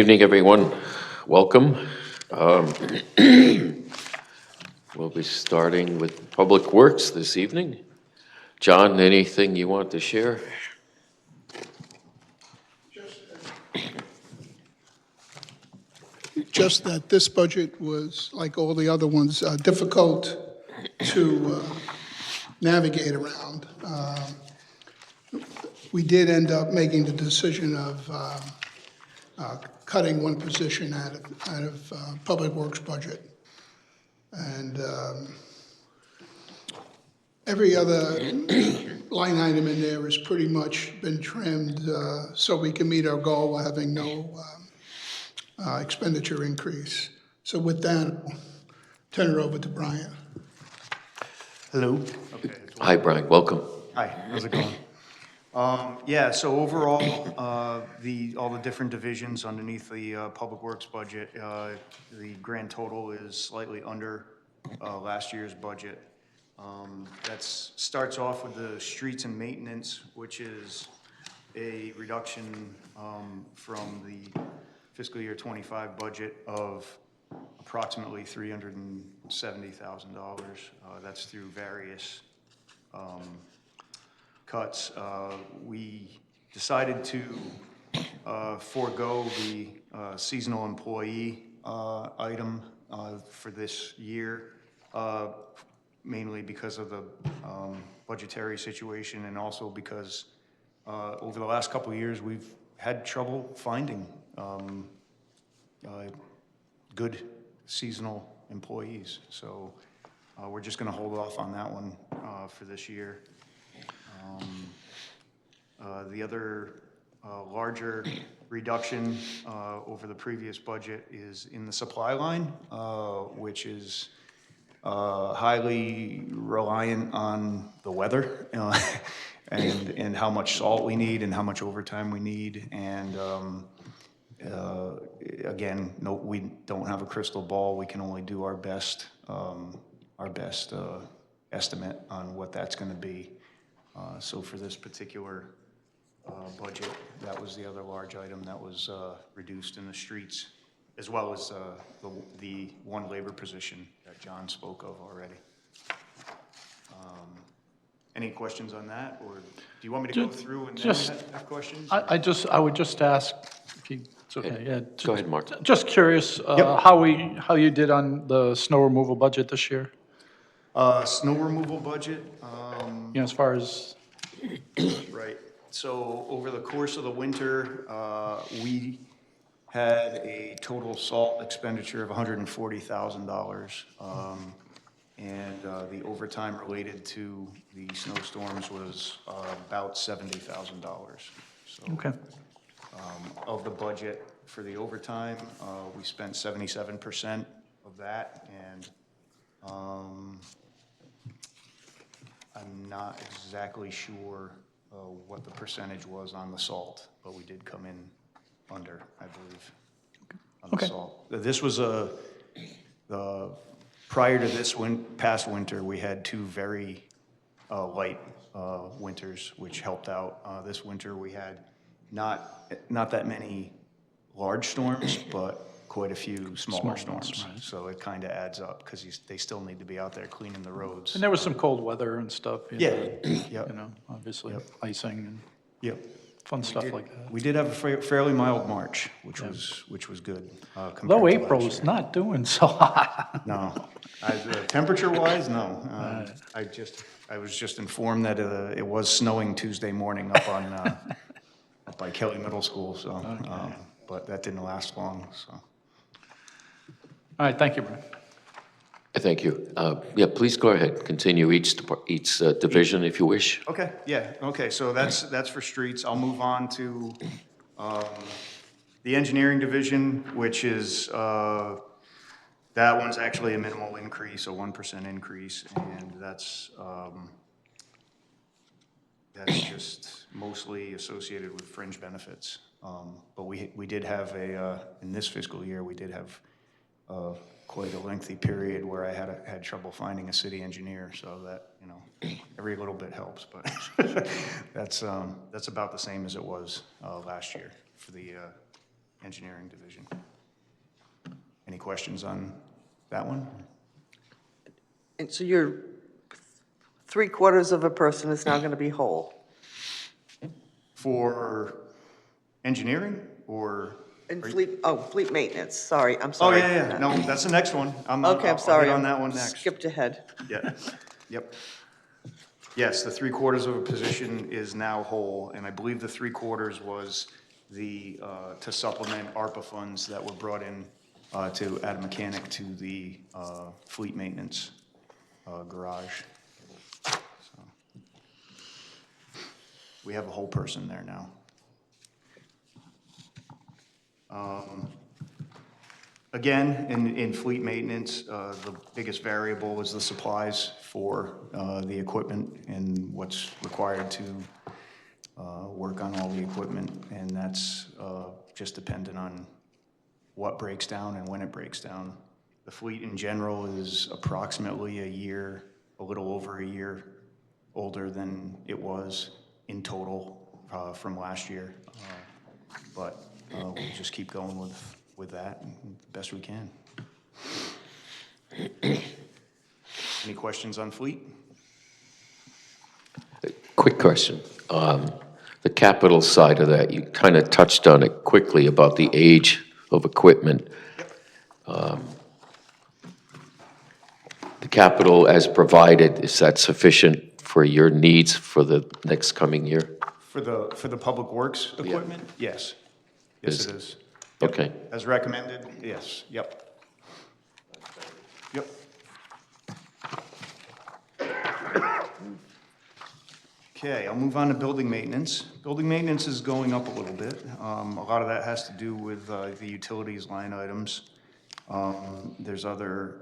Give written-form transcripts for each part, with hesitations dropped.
Evening, everyone. Welcome. Um, We'll be starting with Public Works this evening. John, anything you want to share? Just that this budget was, like all the other ones, difficult to navigate around. We did end up making the decision of cutting one position out of Public Works budget. And every other line item in there has pretty much been trimmed so we can meet our goal of having no expenditure increase. So with that, I'll turn it over to Brian. Hello. Okay. Hi, Brian, welcome. Hi, how's it going? Yeah, so overall, all the different divisions underneath the Public Works budget, the grand total is slightly under last year's budget. That starts off with the streets and maintenance, which is a reduction from the fiscal year 25 budget of approximately $370,000. That's through various cuts. We decided to forego the seasonal employee item for this year, mainly because of the budgetary situation, and also because over the last couple of years we've had trouble finding good seasonal employees. So we're just going to hold off on that one for this year. The other larger reduction over the previous budget is in the supply line, which is highly reliant on the weather and how much salt we need and how much overtime we need. And again, no, we don't have a crystal ball. We can only do our best estimate on what that's going to be. So for this particular budget, that was the other large item that was reduced in the streets, as well as the one labor position that John spoke of already. Any questions on that, or do you want me to go through and then have questions? I would just ask, if it's okay, yeah. Go ahead, Mark. Just curious, Yep. how you did on the snow removal budget this year? Snow removal budget. As far as, Right. So over the course of the winter, we had a total salt expenditure of $140,000. And the overtime related to the snowstorms was about $70,000. So, okay, of the budget for the overtime, we spent 77% of that, and I'm not exactly sure what the percentage was on the salt, but we did come in under, I believe, on the salt. This was prior to this past winter, we had two very light winters, which helped out. This winter we had not that many large storms, but quite a few smaller storms. Right. So it kind of adds up because they still need to be out there cleaning the roads. and there was some cold weather and stuff. Yeah. Obviously Yep. icing and Yep. fun stuff like that. We did have a fairly mild March, which was good. compared Though to April's last year. not doing so hot. No, temperature-wise, no. I was just informed that it was snowing Tuesday morning up on up by Kelly Middle School. So, but that didn't last long. So, All right, thank you, Brian. Thank you. Yeah, please go ahead, continue each division if you wish. okay, yeah, okay. So that's for streets. I'll move on to the engineering division, which is that one's actually a minimal increase, a 1% increase, and that's just mostly associated with fringe benefits. But we did have in this fiscal year, we did have quite a lengthy period where I had trouble finding a city engineer, so that, every little bit helps, but that's about the same as it was last year for the engineering division. Any questions on that one? And so you're 3/4 of a person is now going to be whole? For engineering or? And are you- fleet maintenance, sorry, I'm Oh, sorry. yeah, no, that's the next one. Okay, I'll I'm sorry. hit on I that one next. Skipped ahead. Yeah, yep. Yes, the 3/4 of a position is now whole, and I believe the 3/4 was the, to supplement ARPA funds that were brought in to add a mechanic to the fleet maintenance garage. So, we have a whole person there now. Again, in fleet maintenance, the biggest variable is the supplies for the equipment and what's required to work on all the equipment, and that's just dependent on what breaks down and when it breaks down. The fleet in general is approximately a year, a little over a year older than it was in total from last year, but we'll just keep going with that the best we can. Any questions on fleet? Quick question. The capital side of that, you kind of touched on it quickly about the age of equipment. The capital as provided, is that sufficient for your needs for the next coming year? For the public works equipment? Yes. Yes, it is. Yep. Okay. As recommended, yes, yep. Yep. Okay, I'll move on to building maintenance. Building maintenance is going up a little bit. A lot of that has to do with the utilities line items. There's other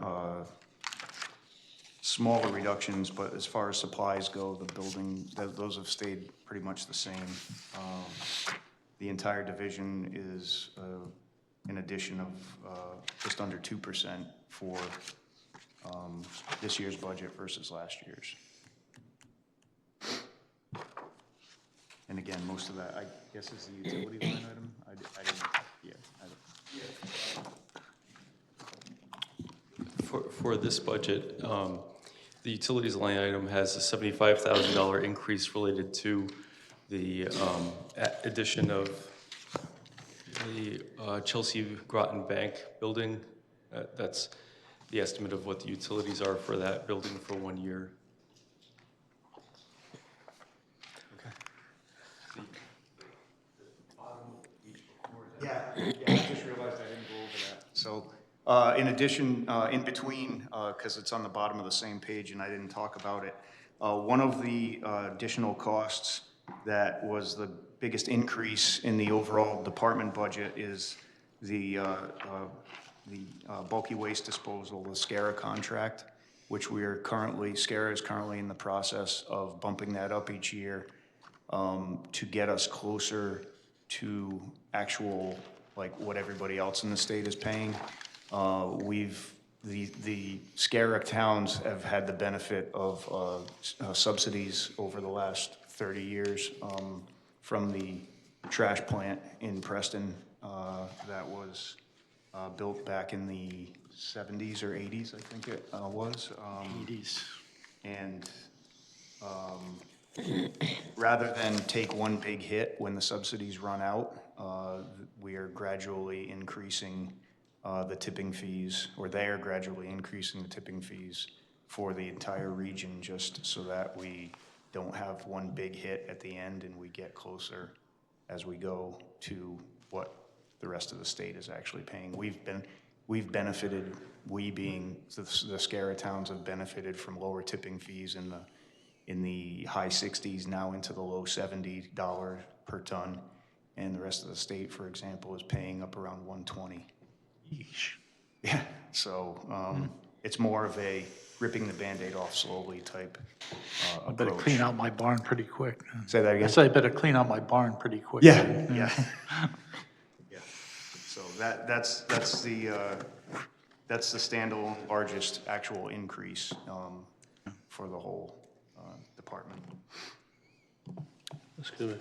smaller reductions, but as far as supplies go, the building, those have stayed pretty much the same. The entire division is an addition of just under 2% for this year's budget versus last year's. And again, most of that, I guess, is the utility line item. I didn't, yeah. For this budget, the utilities line item has a $75,000 increase related to the addition of the Chelsea Groton Bank building. That's the estimate of what the utilities are for that building for 1 year. Yeah, I just realized I didn't go over that. So, in addition, in between, because it's on the bottom of the same page and I didn't talk about it, one of the additional costs that was the biggest increase in the overall department budget is the bulky waste disposal, the SCARA contract, which we are currently, SCARA is currently in the process of bumping that up each year to get us closer to actual, like what everybody else in the state is paying. The SCARA towns have had the benefit of subsidies over the last 30 years from the trash plant in Preston that was built back in the 70s or 80s, I think it was. 80s. And rather than take one big hit when the subsidies run out, we are gradually increasing the tipping fees, or they are gradually increasing the tipping fees for the entire region, just so that we don't have one big hit at the end and we get closer as we go to what the rest of the state is actually paying. We've benefited, we being the SCARA towns have benefited from lower tipping fees in the high 60s, now into the low $70 per ton. And the rest of the state, for example, is paying up around 120. Yeesh. Yeah, so it's more of a ripping the Band-Aid off slowly type I better approach. clean out my barn pretty quick. Say that I again? said I better clean out my barn pretty quick. Yeah, yeah. Yeah. So that's the standalone largest actual increase for the whole department. That's good.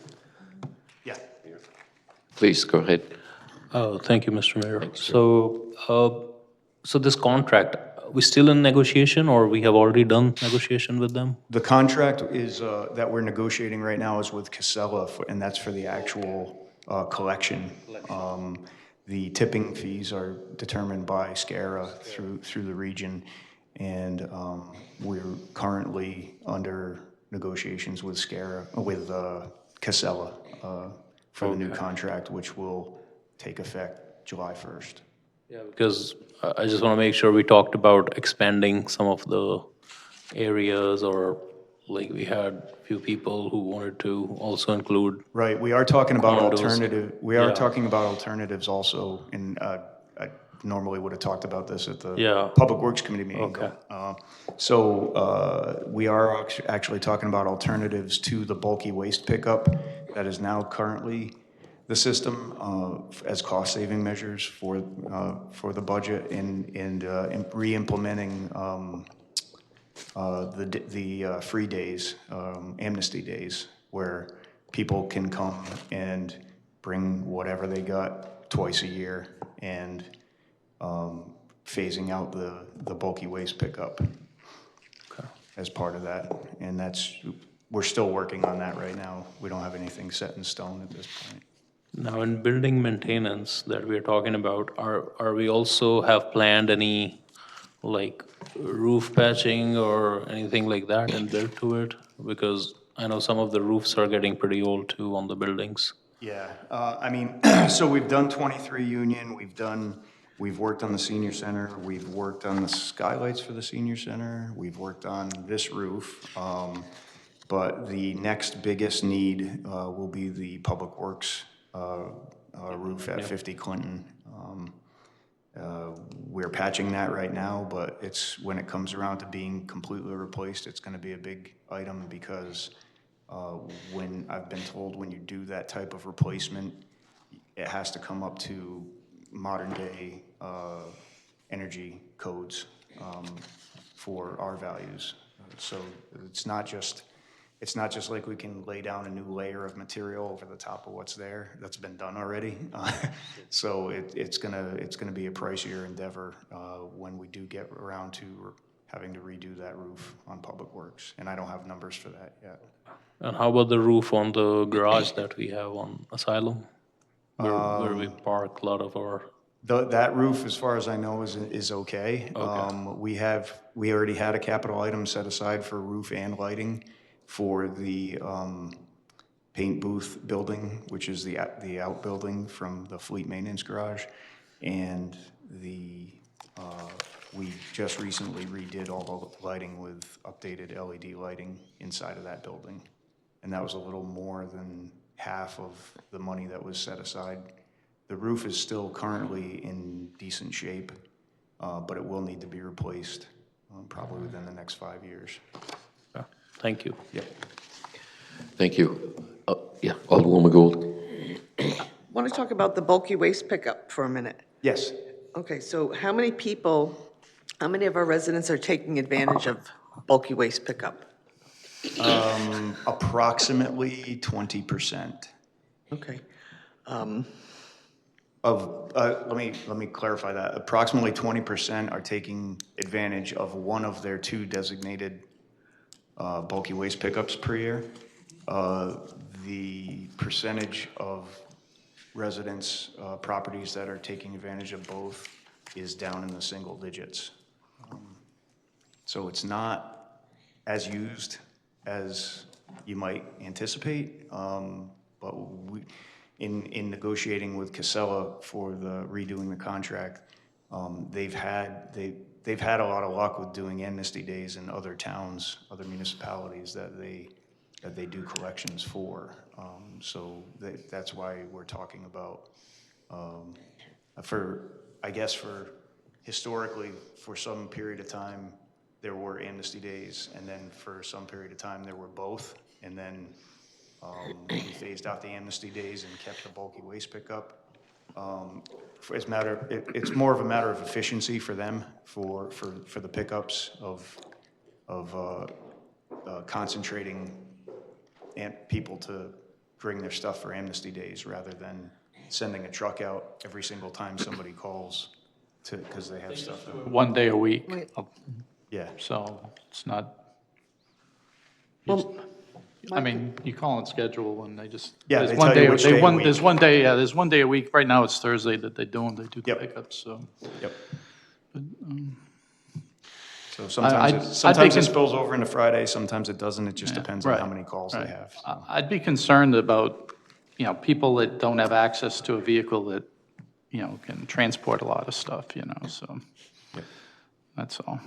Yeah. Please, go ahead. Oh, thank you, Mr. Mayor. So this contract, we still in negotiation or we have already done negotiation with them? The contract is, that we're negotiating right now is with Casella, and that's for the actual collection. The tipping fees are determined by SCARA through the region, and we're currently under negotiations with SCARA, with Casella for the new contract, which will take effect July 1st. Yeah, because I just want to make sure we talked about expanding some of the areas, or like we had a few people who wanted to also include. Right, we are talking about Condos. we are Yeah. talking about alternatives also, and I normally would have talked about this at the Yeah. Public Works Committee meeting. Okay. We are actually talking about alternatives to the bulky waste pickup that is now currently the system as cost-saving measures for the budget, and re-implementing the free days, amnesty days, where people can come and bring whatever they got twice a year, and phasing out the bulky waste pickup as part of that. And we're still working on that right now. We don't have anything set in stone at this point. Now, in building maintenance that we're talking about, are we also have planned any, like, roof patching or anything like that and built to it? Because I know some of the roofs are getting pretty old too on the buildings. Yeah, I mean, so we've done 23 Union, we've worked on the senior center, we've worked on the skylights for the senior center, we've worked on this roof. But the next biggest need will be the Public Works roof at 50 Clinton. We're patching that right now, but when it comes around to being completely replaced, it's gonna be a big item, because when I've been told when you do that type of replacement, it has to come up to modern day energy codes for our values. So it's not just like we can lay down a new layer of material over the top of what's there. That's been done already. So it's gonna be a pricier endeavor when we do get around to having to redo that roof on Public Works, and I don't have numbers for that yet. And how about the roof on the garage that we have on Asylum? Where we park a lot of our, That roof, as far as I know, is okay. We already had a capital item set aside for roof and lighting for the paint booth building, which is the outbuilding from the fleet maintenance garage. And we just recently redid all the lighting with updated LED lighting inside of that building. And that was a little more than half of the money that was set aside. The roof is still currently in decent shape, but it will need to be replaced probably within the next 5 years. yeah, thank you. Yep. Thank you. Yeah, Alderwoman Gould. Want to talk about the bulky waste pickup for a minute? Yes. Okay, so how many of our residents are taking advantage of bulky waste pickup? Approximately 20%. Okay. Let me clarify that. Approximately 20% are taking advantage of one of their 2 designated bulky waste pickups per year. The percentage of residents, properties that are taking advantage of both is down in the single digits. So it's not as used as you might anticipate, but in negotiating with Casella for the redoing the contract, they've had a lot of luck with doing amnesty days in other towns, other municipalities that they do collections for. So that's why we're talking about, I guess for historically, for some period of time, there were amnesty days, and then for some period of time, there were both. And then we phased out the amnesty days and kept the bulky waste pickup. It's more of a matter of efficiency for them, for the pickups of concentrating people to bring their stuff for amnesty days rather than sending a truck out every single time somebody calls because they have stuff. 1 day a week, Yeah, so it's not, Well, I mean, you call it schedule and they just. Yeah, there's they one tell you day- which they day of one- the There's week. one day, yeah, there's 1 day a week. Right now, it's Thursday that they do the Yep. pickups, so. yep. So I'd sometimes be it spills over into Friday, sometimes it doesn't. It just depends on how Right, many calls they right. have. I'd be concerned about, people that don't have access to a vehicle that, can transport a lot of stuff, so. That's all.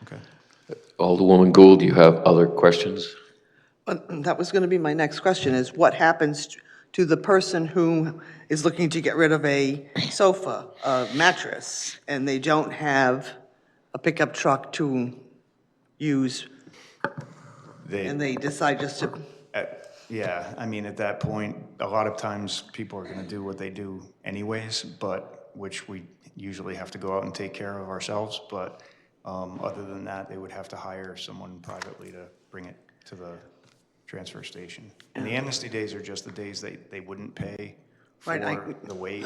Okay. Alderwoman Gould, do you have other questions? That was going to be my next question, is what happens to the person who is looking to get rid of a sofa, a mattress, and they don't have a pickup truck to use, and they decide just to, Yeah, I mean, at that point, a lot of times people are gonna do what they do anyways, but, which we usually have to go out and take care of ourselves, but, other than that, they would have to hire someone privately to bring it to the transfer station. And the amnesty days are just the days they wouldn't pay for Right, the wait,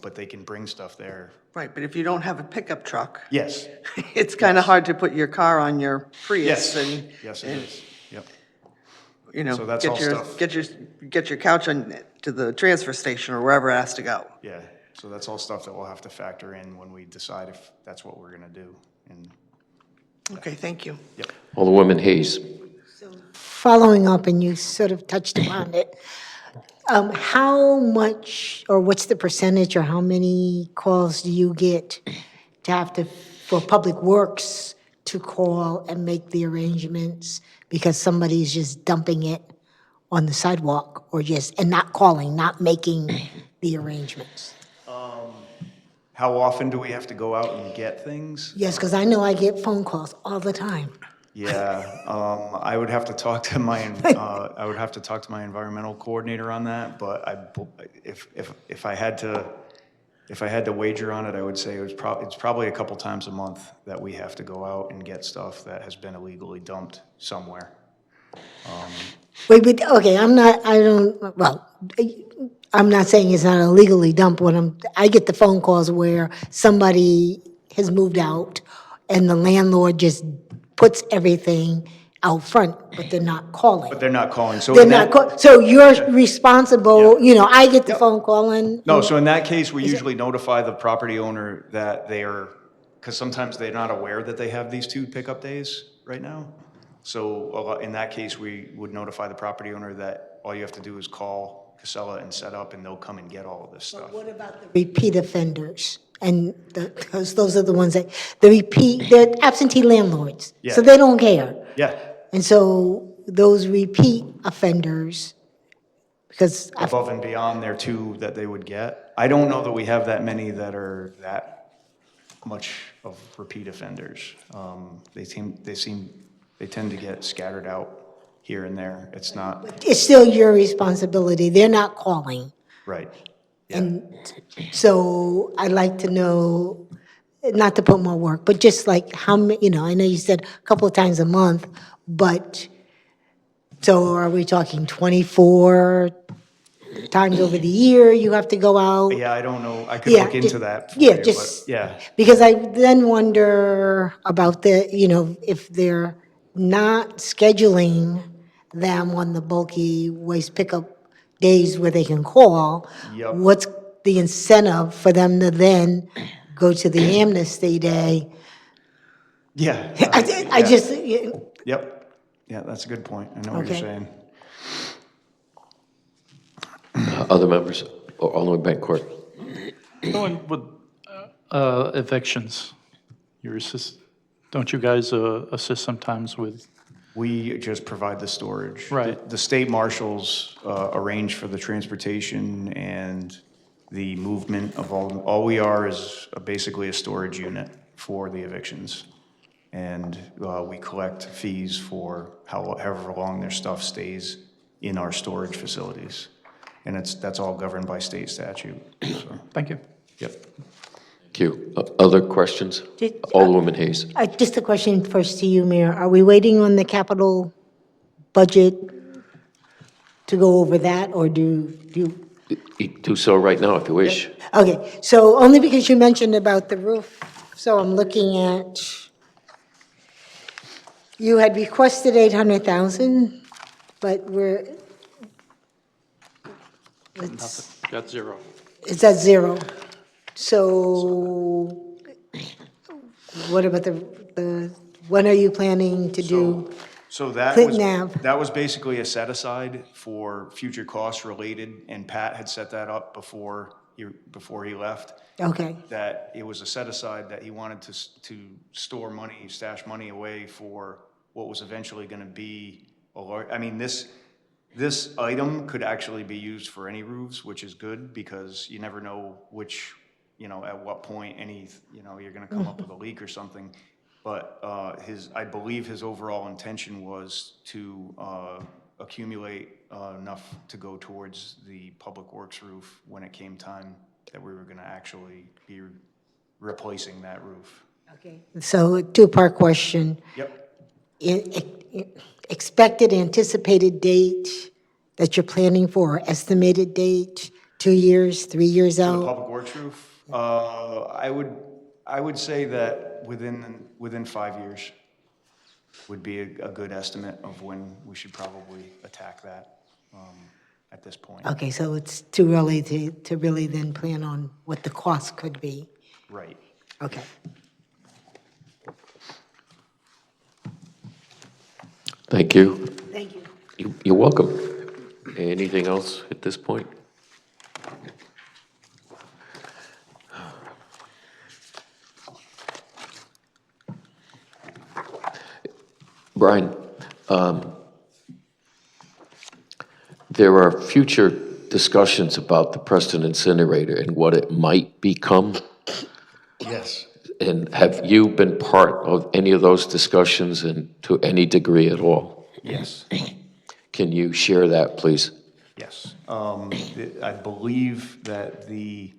but they can bring stuff there. right, but if you don't have a pickup truck, Yes, it's kind of hard to put your car on your Prius yes, and, yes, it is, yep. So that's all stuff. get your couch on, to the transfer station or wherever it has to go. Yeah, so that's all stuff that we'll have to factor in when we decide if that's what we're gonna do, and, Okay, thank you. yep. Alderwoman Hayes. Following up, and you sort of touched upon it, how much, or what's the percentage, or how many calls do you get to have to, for Public Works to call and make the arrangements because somebody's just dumping it on the sidewalk, or just, and not calling, not making the arrangements? How often do we have to go out and get things? Yes, because I know I get phone calls all the time. Yeah, I would have to talk to my, environmental coordinator on that, but if I had to wager on it, I would say it's probably a couple times a month that we have to go out and get stuff that has been illegally dumped somewhere. Wait, but, okay, I'm not saying it's not illegally dumped. I get the phone calls where somebody has moved out and the landlord just puts everything out front, but they're not calling. But they're not calling, so They're in not, that, so you're responsible, I get the Yep. phone call and. no, so in that case, we usually notify the property owner that they are, because sometimes they're not aware that they have these 2 pickup days right now. So in that case, we would notify the property owner that all you have to do is call Casella and set up, and they'll come and get all of this stuff. What about the repeat offenders? And because those are the ones that, they're absentee landlords, so Yeah. they don't care. Yeah, And so those repeat offenders, because above and beyond their 2 that they would get. I don't know that we have that many that are that much of repeat offenders. They tend to get scattered out here and there. It's not, it's still your responsibility. They're not calling. right. Yeah. And so I'd like to know, not to put more work, but just like how many, I know you said a couple of times a month, but, so are we talking 24 times over the year you have to go out? Yeah, I don't know. I could Yeah, look into just- that for yeah, you, but just- yeah. Because I then wonder about if they're not scheduling them on the bulky waste pickup days where they can call. Yep. What's the incentive for them to then go to the amnesty day? Yeah. I just, Yep. Yeah, that's a good point. I know what you're Okay. saying. Other members? Alderman Bancourt. Going with evictions, don't you guys assist sometimes with? We just provide the storage. Right. The state marshals arrange for the transportation and the movement of all we are is basically a storage unit for the evictions. And we collect fees for however long their stuff stays in our storage facilities. And that's all governed by state statute. So, Thank you. yep. Thank you. Other questions? Alderwoman Hayes. just a question first to you, Mayor. Are we waiting on the capital budget to go over that, or do You do so right now if you wish. Okay, so only because you mentioned about the roof, so I'm looking at, you had requested 800,000, but it's Got zero. at zero. So what about when are you planning to do? So that was, Clinton Ave. that was basically a set aside for future costs related, and Pat had set that up before he left. Okay, That it was a set aside that he wanted to store money, stash money away for what was eventually gonna be I mean, this item could actually be used for any roofs, which is good, because you never know which, at what point you're gonna come up with a leak or something. But I believe his overall intention was to accumulate enough to go towards the public works roof when it came time that we were gonna actually be replacing that roof. okay. So a two-part question. Yep. Expected anticipated date that you're planning for, estimated date, 2 years, 3 years For the out? public works roof, I would say that within 5 years would be a good estimate of when we should probably attack that at this point. Okay, so it's too early to really then plan on what the cost could be. Right. Okay. Thank you. Thank you. You're welcome. Anything else at this point? Brian, there are future discussions about the Preston incinerator and what it might become. Yes. And have you been part of any of those discussions and to any degree at all? Yes. Can you share that, please? Yes. I believe that the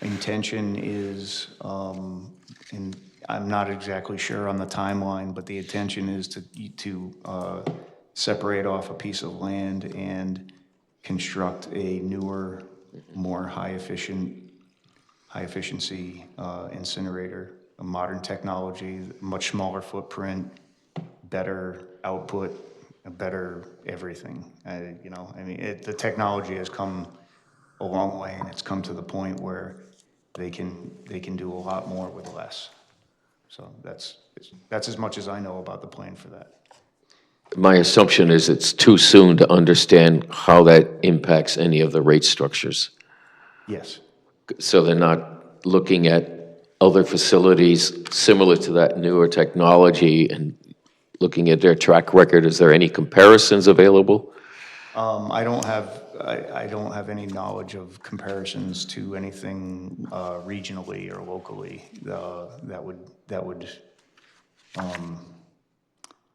intention is, and I'm not exactly sure on the timeline, but the intention is to separate off a piece of land and construct a newer, more high efficiency incinerator, a modern technology, much smaller footprint, better output, a better everything. The technology has come a long way, and it's come to the point where they can do a lot more with less. So that's as much as I know about the plan for that. My assumption is it's too soon to understand how that impacts any of the rate structures. Yes. So they're not looking at other facilities similar to that newer technology and looking at their track record. Is there any comparisons available? I don't have any knowledge of comparisons to anything regionally or locally that would.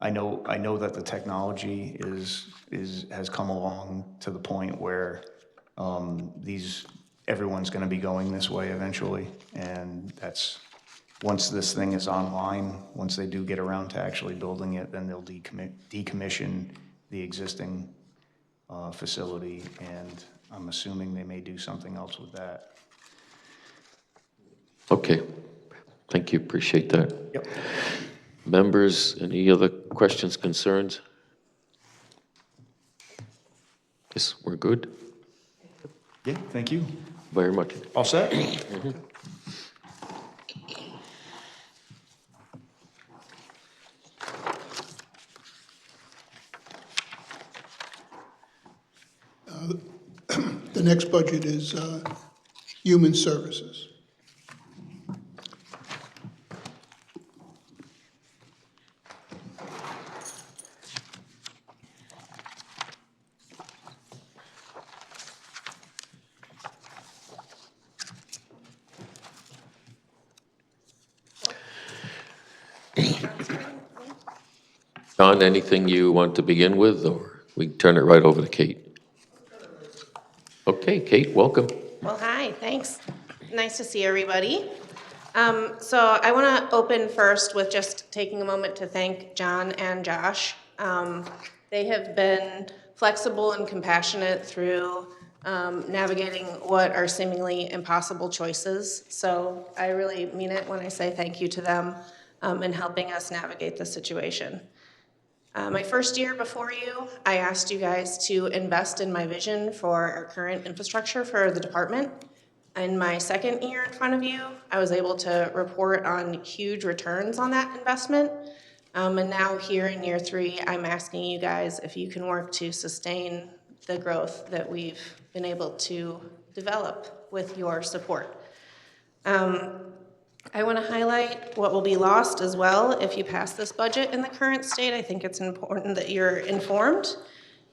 I know that the technology has come along to the point where everyone's going to be going this way eventually, and that's once this thing is online. Once they do get around to actually building it, then they'll decommission the existing facility, and I'm assuming they may do something else with that. Okay, thank you, appreciate that. Yep. Members, any other questions, concerns? Yes, we're good? Yeah, thank you. Very much. All set? The next budget is human services. John, anything you want to begin with, or we can turn it right over to Kate? Okay, Kate, welcome. Well, hi, thanks. Nice to see everybody. So I want to open first with just taking a moment to thank John and Josh. They have been flexible and compassionate through navigating what are seemingly impossible choices. So I really mean it when I say thank you to them in helping us navigate the situation. My first year before you, I asked you guys to invest in my vision for our current infrastructure for the department. In my second year in front of you, I was able to report on huge returns on that investment. And now here in year 3, I'm asking you guys if you can work to sustain the growth that we've been able to develop with your support. I want to highlight what will be lost as well if you pass this budget in the current state. I think it's important that you're informed.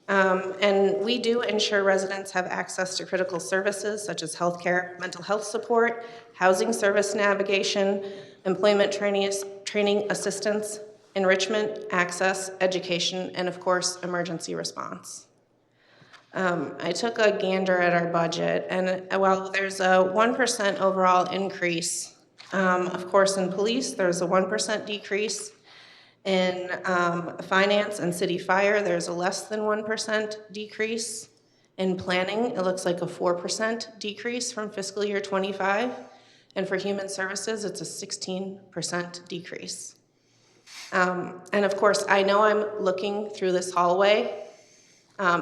And we do ensure residents have access to critical services such as healthcare, mental health support, housing service navigation, employment training assistance, enrichment, access, education, and of course, emergency response. I took a gander at our budget, and while there's a 1% overall increase, of course, in police, there's a 1% decrease. In finance and city fire, there's a less than 1% decrease. In planning, it looks like a 4% decrease from fiscal year 25. And for human services, it's a 16% decrease. And of course, I know I'm looking through this hallway,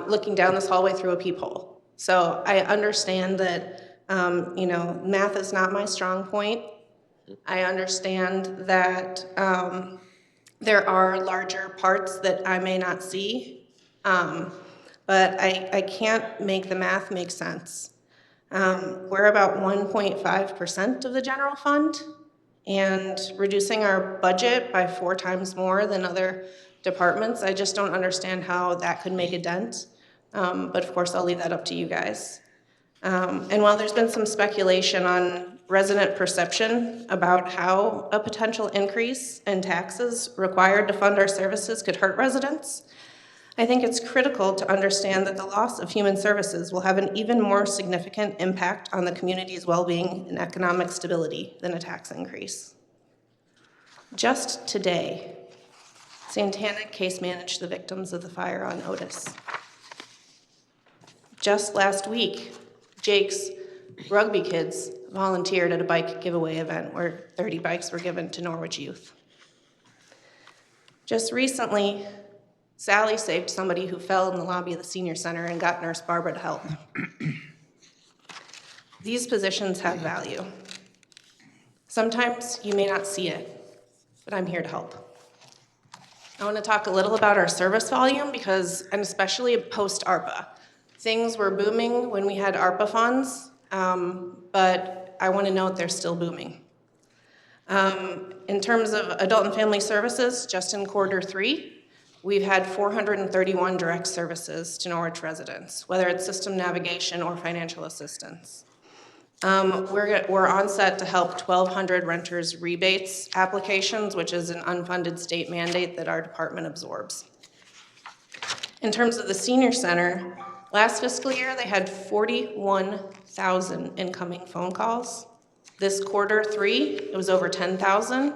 looking down this hallway through a peephole. So I understand that, math is not my strong point. I understand that there are larger parts that I may not see, but I can't make the math make sense. We're about 1.5% of the general fund, and reducing our budget by 4 times more than other departments, I just don't understand how that could make a dent. But of course, I'll leave that up to you guys. And while there's been some speculation on resident perception about how a potential increase in taxes required to fund our services could hurt residents, I think it's critical to understand that the loss of human services will have an even more significant impact on the community's well-being and economic stability than a tax increase. Just today, Santana case managed the victims of the fire on Otis. Just last week, Jake's rugby kids volunteered at a bike giveaway event where 30 bikes were given to Norwich youth. Just recently, Sally saved somebody who fell in the lobby of the senior center and got Nurse Barbara to help. These positions have value. Sometimes you may not see it, but I'm here to help. I want to talk a little about our service volume because, and especially post-ARPA. Things were booming when we had ARPA funds, but I want to note they're still booming. In terms of adult and family services, just in quarter 3, we've had 431 direct services to Norwich residents, whether it's system navigation or financial assistance. We're on set to help 1,200 renters rebates applications, which is an unfunded state mandate that our department absorbs. In terms of the senior center, last fiscal year, they had 41,000 incoming phone calls. This quarter 3, it was over 10,000.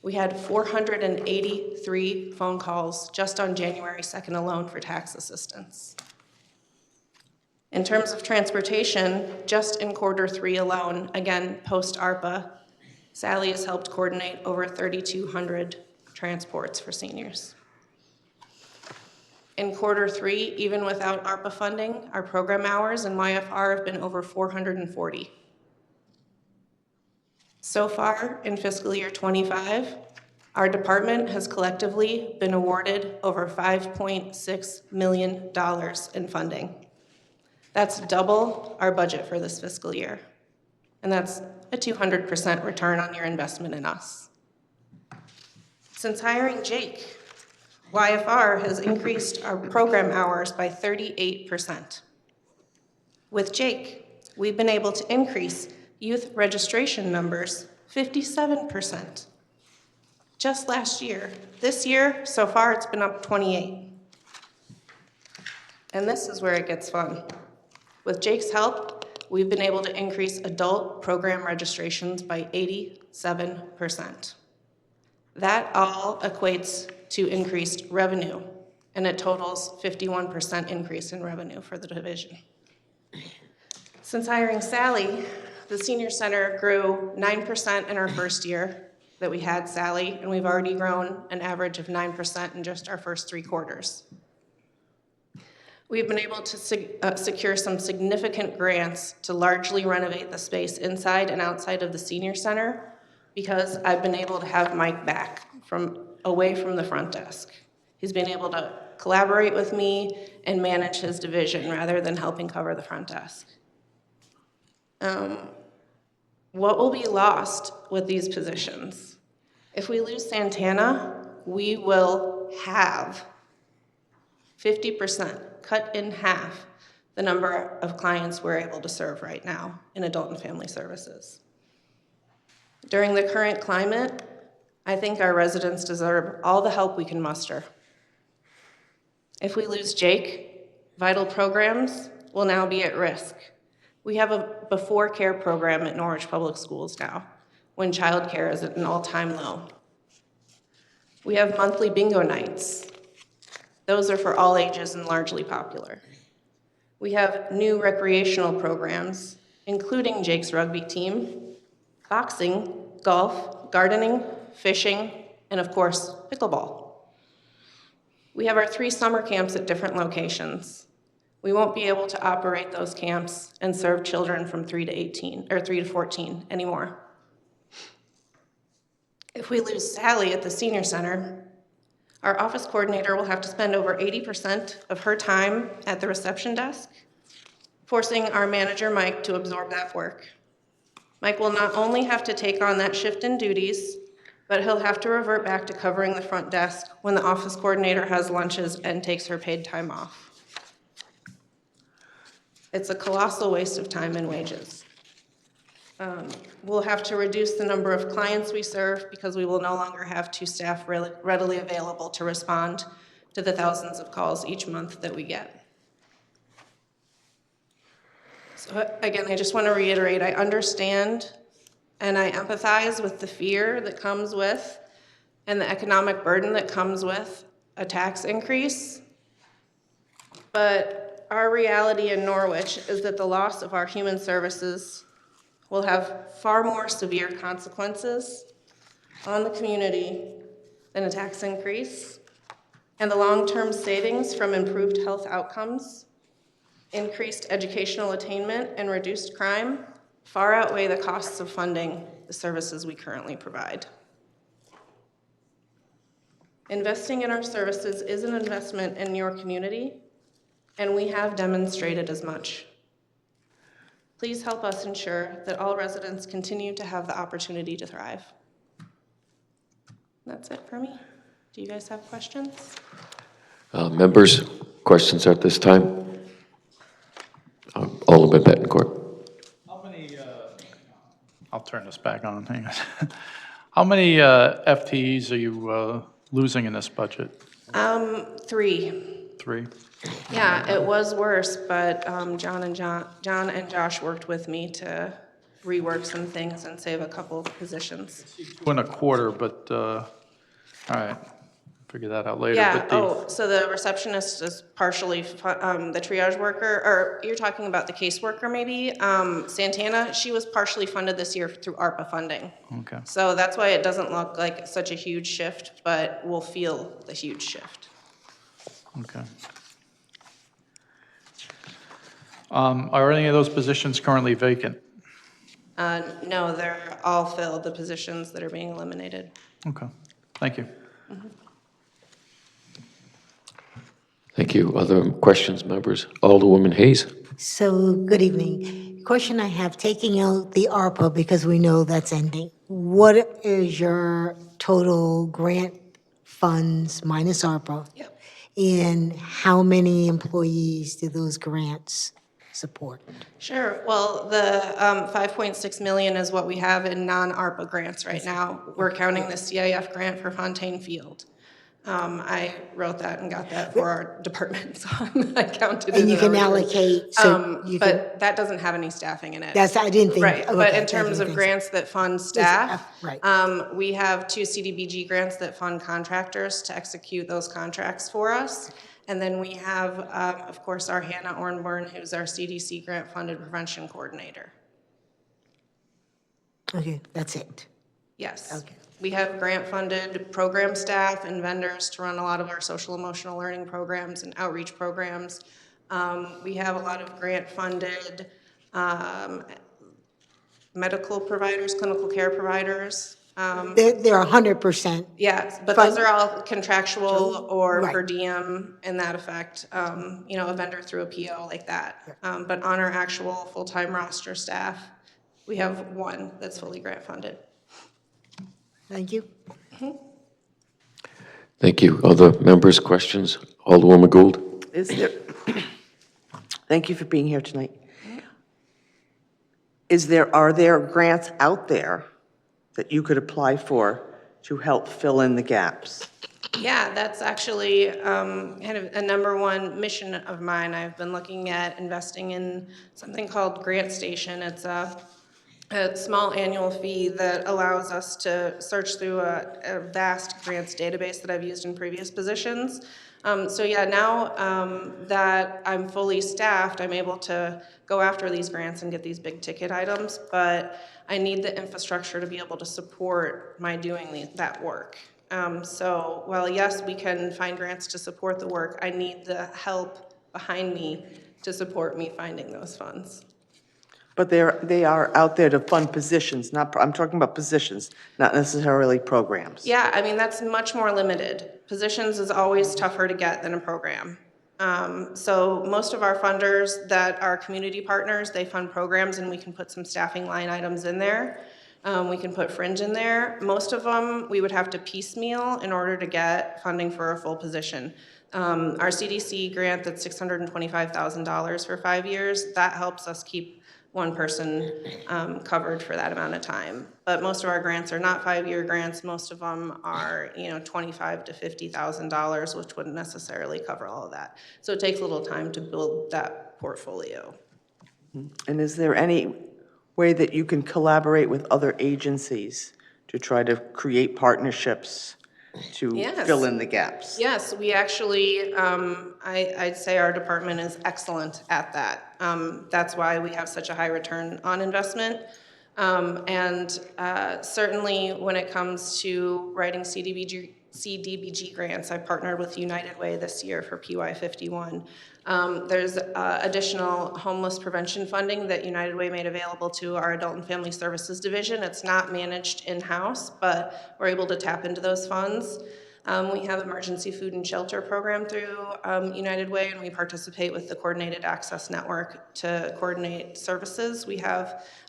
We had 483 phone calls just on January 2nd alone for tax assistance. In terms of transportation, just in quarter 3 alone, again, post-ARPA, Sally has helped coordinate over 3,200 transports for seniors. In quarter 3, even without ARPA funding, our program hours in YFR have been over 440. So far, in fiscal year 25, our department has collectively been awarded over $5.6 million in funding. That's double our budget for this fiscal year. And that's a 200% return on your investment in us. Since hiring Jake, YFR has increased our program hours by 38%. With Jake, we've been able to increase youth registration numbers 57%. Just last year. This year, so far, it's been up 28. And this is where it gets fun. With Jake's help, we've been able to increase adult program registrations by 87%. That all equates to increased revenue, and it totals 51% increase in revenue for the division. Since hiring Sally, the senior center grew 9% in our first year that we had Sally, and we've already grown an average of 9% in just our first 3 quarters. We've been able to secure some significant grants to largely renovate the space inside and outside of the senior center because I've been able to have Mike back away from the front desk. He's been able to collaborate with me and manage his division rather than helping cover the front desk. What will be lost with these positions? If we lose Santana, we will have 50%, cut in half, the number of clients we're able to serve right now in adult and family services. During the current climate, I think our residents deserve all the help we can muster. If we lose Jake, vital programs will now be at risk. We have a before care program at Norwich Public Schools now, when childcare is at an all-time low. We have monthly bingo nights. Those are for all ages and largely popular. We have new recreational programs, including Jake's rugby team, boxing, golf, gardening, fishing, and of course, pickleball. We have our 3 summer camps at different locations. We won't be able to operate those camps and serve children from 3 to 14 anymore. If we lose Sally at the senior center, our office coordinator will have to spend over 80% of her time at the reception desk, forcing our manager, Mike, to absorb that work. Mike will not only have to take on that shift in duties, but he'll have to revert back to covering the front desk when the office coordinator has lunches and takes her paid time off. It's a colossal waste of time and wages. We'll have to reduce the number of clients we serve because we will no longer have 2 staff readily available to respond to the thousands of calls each month that we get. So again, I just want to reiterate, I understand and I empathize with the fear that comes with and the economic burden that comes with a tax increase. But our reality in Norwich is that the loss of our human services will have far more severe consequences on the community than a tax increase, and the long-term savings from improved health outcomes, increased educational attainment, and reduced crime far outweigh the costs of funding the services we currently provide. Investing in our services is an investment in your community, and we have demonstrated as much. Please help us ensure that all residents continue to have the opportunity to thrive. That's it for me. Do you guys have questions? Members, questions at this time? Alderman Bettencourt. How many, I'll turn this back on, hang on. How many FTEs are you losing in this budget? 3. 3? Yeah, it was worse, but John and Josh worked with me to rework some things and save a couple of positions. 2.25, but, all right, figure that out later. Yeah, But so the receptionist is partially, the triage worker, or you're talking about the caseworker maybe? Santana, she was partially funded this year through ARPA funding. Okay. So that's why it doesn't look like such a huge shift, but we'll feel the huge shift. Okay. Are any of those positions currently vacant? No, they're all filled, the positions that are being eliminated. Okay, thank you. Thank you. Other questions, members? Alderwoman Hayes? So, good evening. Question I have, taking out the ARPA because we know that's ending, what is your total grant funds minus ARPA? Yep. And how many employees do those grants support? Sure. Well, the 5.6 million is what we have in non-ARPA grants right now. We're counting the CIF grant for Fontaine Field. I wrote that and got that for our department, so I counted it. And you can allocate, so you can, But that doesn't have any staffing in it. I didn't think. Right, okay, but in I terms didn't of think so. grants that fund staff, Right. we have 2 CDBG grants that fund contractors to execute those contracts for us. And then we have, of course, our Hannah Ornborn, who's our CDC grant-funded prevention coordinator. Okay, that's it. Yes. Okay. We have grant-funded program staff and vendors to run a lot of our social emotional learning programs and outreach programs. We have a lot of grant-funded medical providers, clinical care providers. They're 100%. Yes, but Fun- those are all contractual or Right. per diem in that effect, you know, a vendor through a PO like that. But on our actual full-time roster staff, we have one that's fully grant-funded. Thank you. Thank you. Other members' questions? Alderwoman Gould? Is there, thank you for being here tonight. Are there grants out there that you could apply for to help fill in the gaps? Yeah, that's actually kind of a number one mission of mine. I've been looking at investing in something called Grant Station. It's a small annual fee that allows us to search through a vast grants database that I've used in previous positions. So yeah, now that I'm fully staffed, I'm able to go after these grants and get these big ticket items, but I need the infrastructure to be able to support my doing that work. So while yes, we can find grants to support the work, I need the help behind me to support me finding those funds. But they are out there to fund positions, I'm talking about positions, not necessarily programs. Yeah, I mean, that's much more limited. Positions is always tougher to get than a program. So most of our funders that are community partners, they fund programs and we can put some staffing line items in there. We can put fringe in there. Most of them, we would have to piecemeal in order to get funding for a full position. Our CDC grant that's $625,000 for 5 years, that helps us keep one person covered for that amount of time. But most of our grants are not 5-year grants. Most of them are, you know, $25,000 to $50,000, which wouldn't necessarily cover all of that. So it takes a little time to build that portfolio. And is there any way that you can collaborate with other agencies to try to create partnerships to Yes. fill in the gaps? Yes, we actually, I'd say our department is excellent at that. That's why we have such a high return on investment. And certainly when it comes to writing CDBG grants, I partnered with United Way this year for PY51. There's additional homeless prevention funding that United Way made available to our Adult and Family Services Division. It's not managed in-house, but we're able to tap into those funds. We have emergency food and shelter program through United Way, and we participate with the Coordinated Access Network to coordinate services.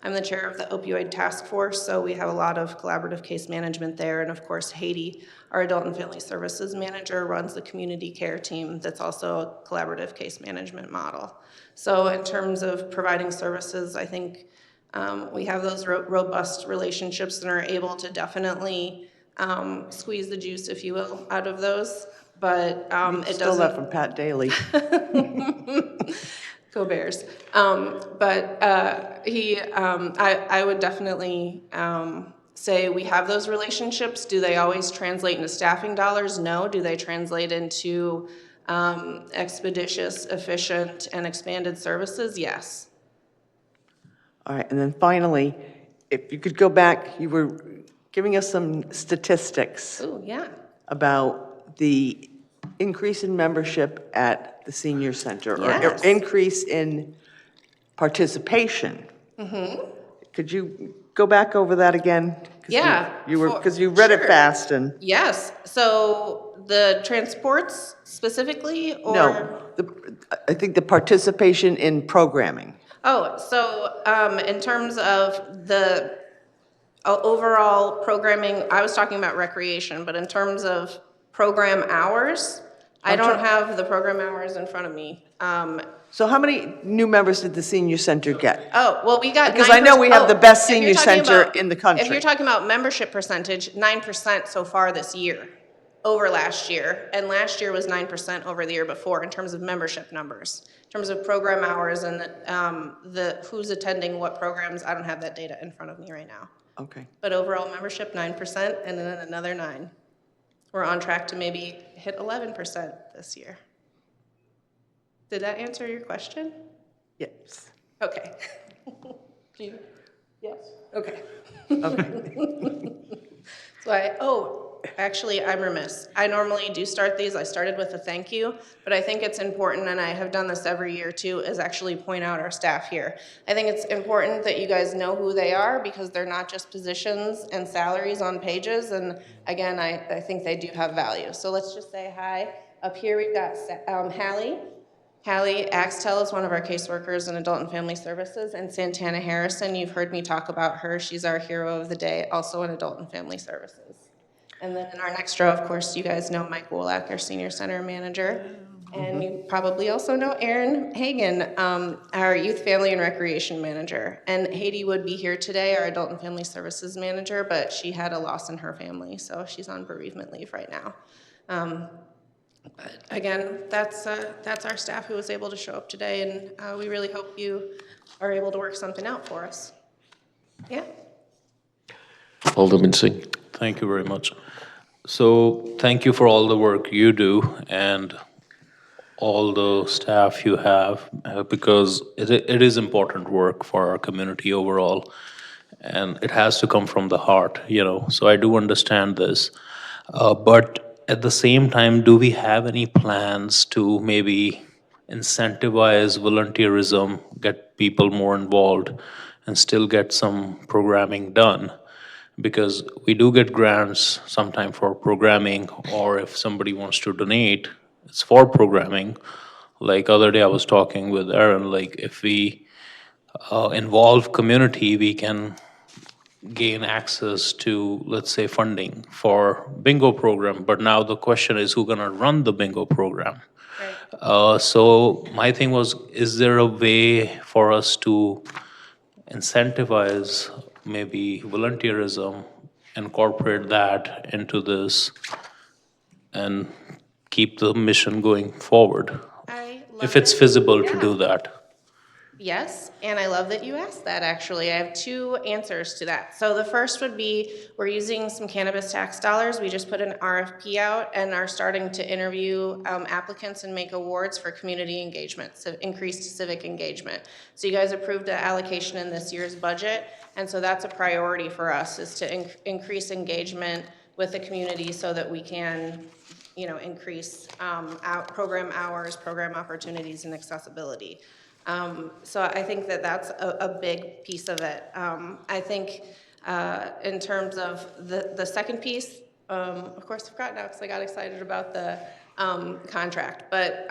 I'm the chair of the opioid task force, so we have a lot of collaborative case management there. And of course, Haiti, our adult and family services manager, runs the community care team that's also a collaborative case management model. So in terms of providing services, I think we have those robust relationships and are able to definitely squeeze the juice, if you will, out of those, but it Stole doesn't. that from Pat Daly. Go Bears. I would definitely say we have those relationships. Do they always translate into staffing dollars? No. Do they translate into expeditious, efficient, and expanded services? Yes. All right, and then finally, if you could go back, you were giving us some statistics Ooh, yeah. about the increase in membership at the senior center, Yes. or increase in participation. Could you go back over that again? 'Cause Yeah, because you read it sure. fast and, Yes. So the transports specifically, or? no, I think the participation in programming. Oh, so in terms of the overall programming, I was talking about recreation, but in terms of program hours, I don't have the program hours in front of me. So how many new members did the senior center get? Oh, well, we got 9%. Because I know we have the best if you're senior talking center about- in the country. If you're talking about membership percentage, 9% so far this year, over last year. And last year was 9% over the year before in terms of membership numbers. In terms of program hours and who's attending what programs, I don't have that data in front of me right now. Okay. But overall membership, 9%, and then another 9. We're on track to maybe hit 11% this year. Did that answer your question? Yes. Okay. Do you? Yes. Okay. Okay. So actually, I'm remiss. I normally do start these. I started with a thank you, but I think it's important, and I have done this every year too, is actually point out our staff here. I think it's important that you guys know who they are because they're not just positions and salaries on pages. And again, I think they do have value. So let's just say hi. Up here, we've got Hallie. Hallie Axtell is one of our caseworkers in Adult and Family Services, and Santana Harrison, you've heard me talk about her. She's our hero of the day, also in Adult and Family Services. And then in our next row, of course, you guys know Mike Wolak, our Senior Center Manager. And you probably also know Erin Hagan, our Youth, Family, and Recreation Manager. And Haiti would be here today, our Adult and Family Services Manager, but she had a loss in her family, so she's on bereavement leave right now. But again, that's our staff who was able to show up today, and we really hope you are able to work something out for us. Yeah. Alderman Singh. Thank you very much. So thank you for all the work you do and all the staff you have, because it is important work for our community overall, and it has to come from the heart, so I do understand this. But at the same time, do we have any plans to maybe incentivize volunteerism, get people more involved, and still get some programming done? Because we do get grants sometime for programming, or if somebody wants to donate, it's for programming. Like other day I was talking with Aaron, like if we involve community, we can gain access to, let's say, funding for bingo program. But now the question is, who's gonna run the bingo program? Right. So my thing was, is there a way for us to incentivize maybe volunteerism, incorporate that into this, and keep the mission going forward? I love If it's it. feasible to Yeah. do that. Yes, and I love that you asked that, actually. I have two answers to that. So the first would be, we're using some cannabis tax dollars. We just put an RFP out and are starting to interview applicants and make awards for community engagement, so increased civic engagement. So you guys approved an allocation in this year's budget, and so that's a priority for us, is to increase engagement with the community so that we can increase program hours, program opportunities, and accessibility. So I think that that's a big piece of it. I think in terms of the second piece, of course I forgot now because I got excited about the contract, but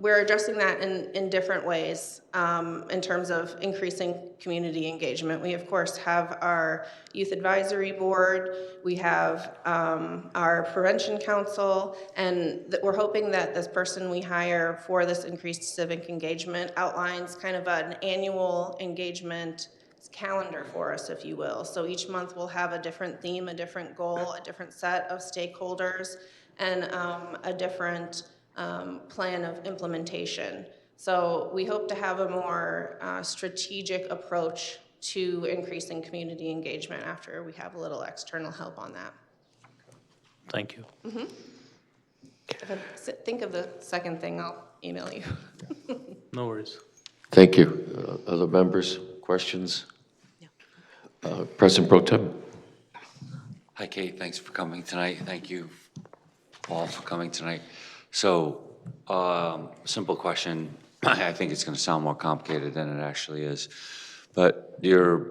we're addressing that in different ways in terms of increasing community engagement. We of course have our youth advisory board, we have our prevention council, and we're hoping that this person we hire for this increased civic engagement outlines kind of an annual engagement calendar for us, if you will. So each month we'll have a different theme, a different goal, a different set of stakeholders, and a different plan of implementation. So we hope to have a more strategic approach to increasing community engagement after we have a little external help on that. Thank you. If I think of the second thing, I'll email you. No worries. Thank you. Other members, questions? President Pro Tem. Hi, Kate. Thanks for coming tonight. Thank you, Paul, for coming tonight. So, simple question. I think it's going to sound more complicated than it actually is. But your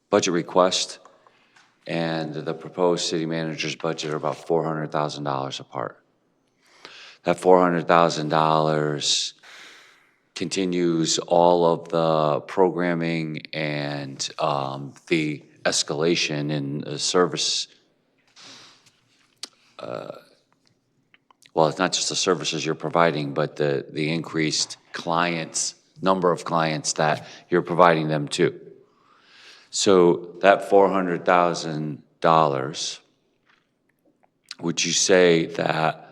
budget request and the proposed city manager's budget are about $400,000 apart. That $400,000 continues all of the programming and the escalation in the service. Well, it's not just the services you're providing, but the increased number of clients that you're providing them to. So that $400,000, would you say that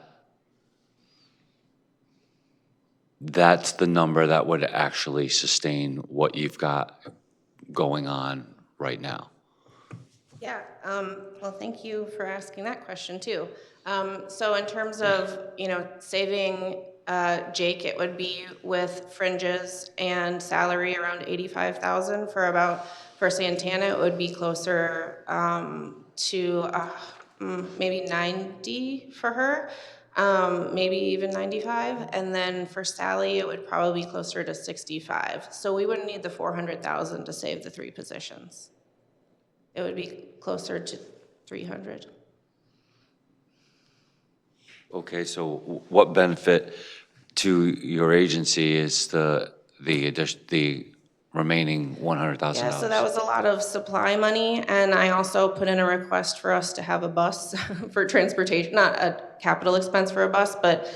that's the number that would actually sustain what you've got going on right now? Yeah, well, thank you for asking that question too. So in terms of, saving Jake, it would be with fringes and salary around 85,000 for Santana, it would be closer to maybe 90 for her, maybe even 95. And then for Sally, it would probably be closer to 65. So we wouldn't need the 400,000 to save the 3 positions. It would be closer to 300. Okay, so what benefit to your agency is the remaining $100,000? Yeah, so that was a lot of supply money, and I also put in a request for us to have a bus for transportation, not a capital expense for a bus, but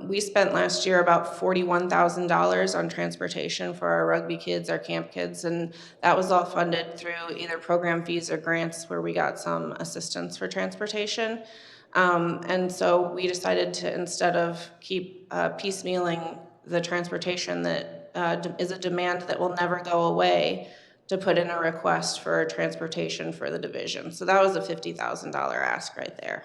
we spent last year about $41,000 on transportation for our rugby kids, our camp kids, and that was all funded through either program fees or grants where we got some assistance for transportation. And so we decided to, instead of keep piecemealing the transportation that is a demand that will never go away, to put in a request for transportation for the division. So that was a $50,000 ask right there.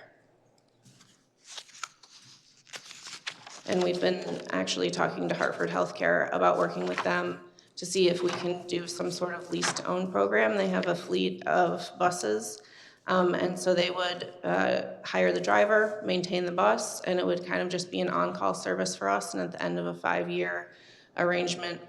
And we've been actually talking to Hartford Healthcare about working with them to see if we can do some sort of lease-to-own program. They have a fleet of buses. And so they would hire the driver, maintain the bus, and it would kind of just be an on-call service for us. And at the end of a 5-year arrangement,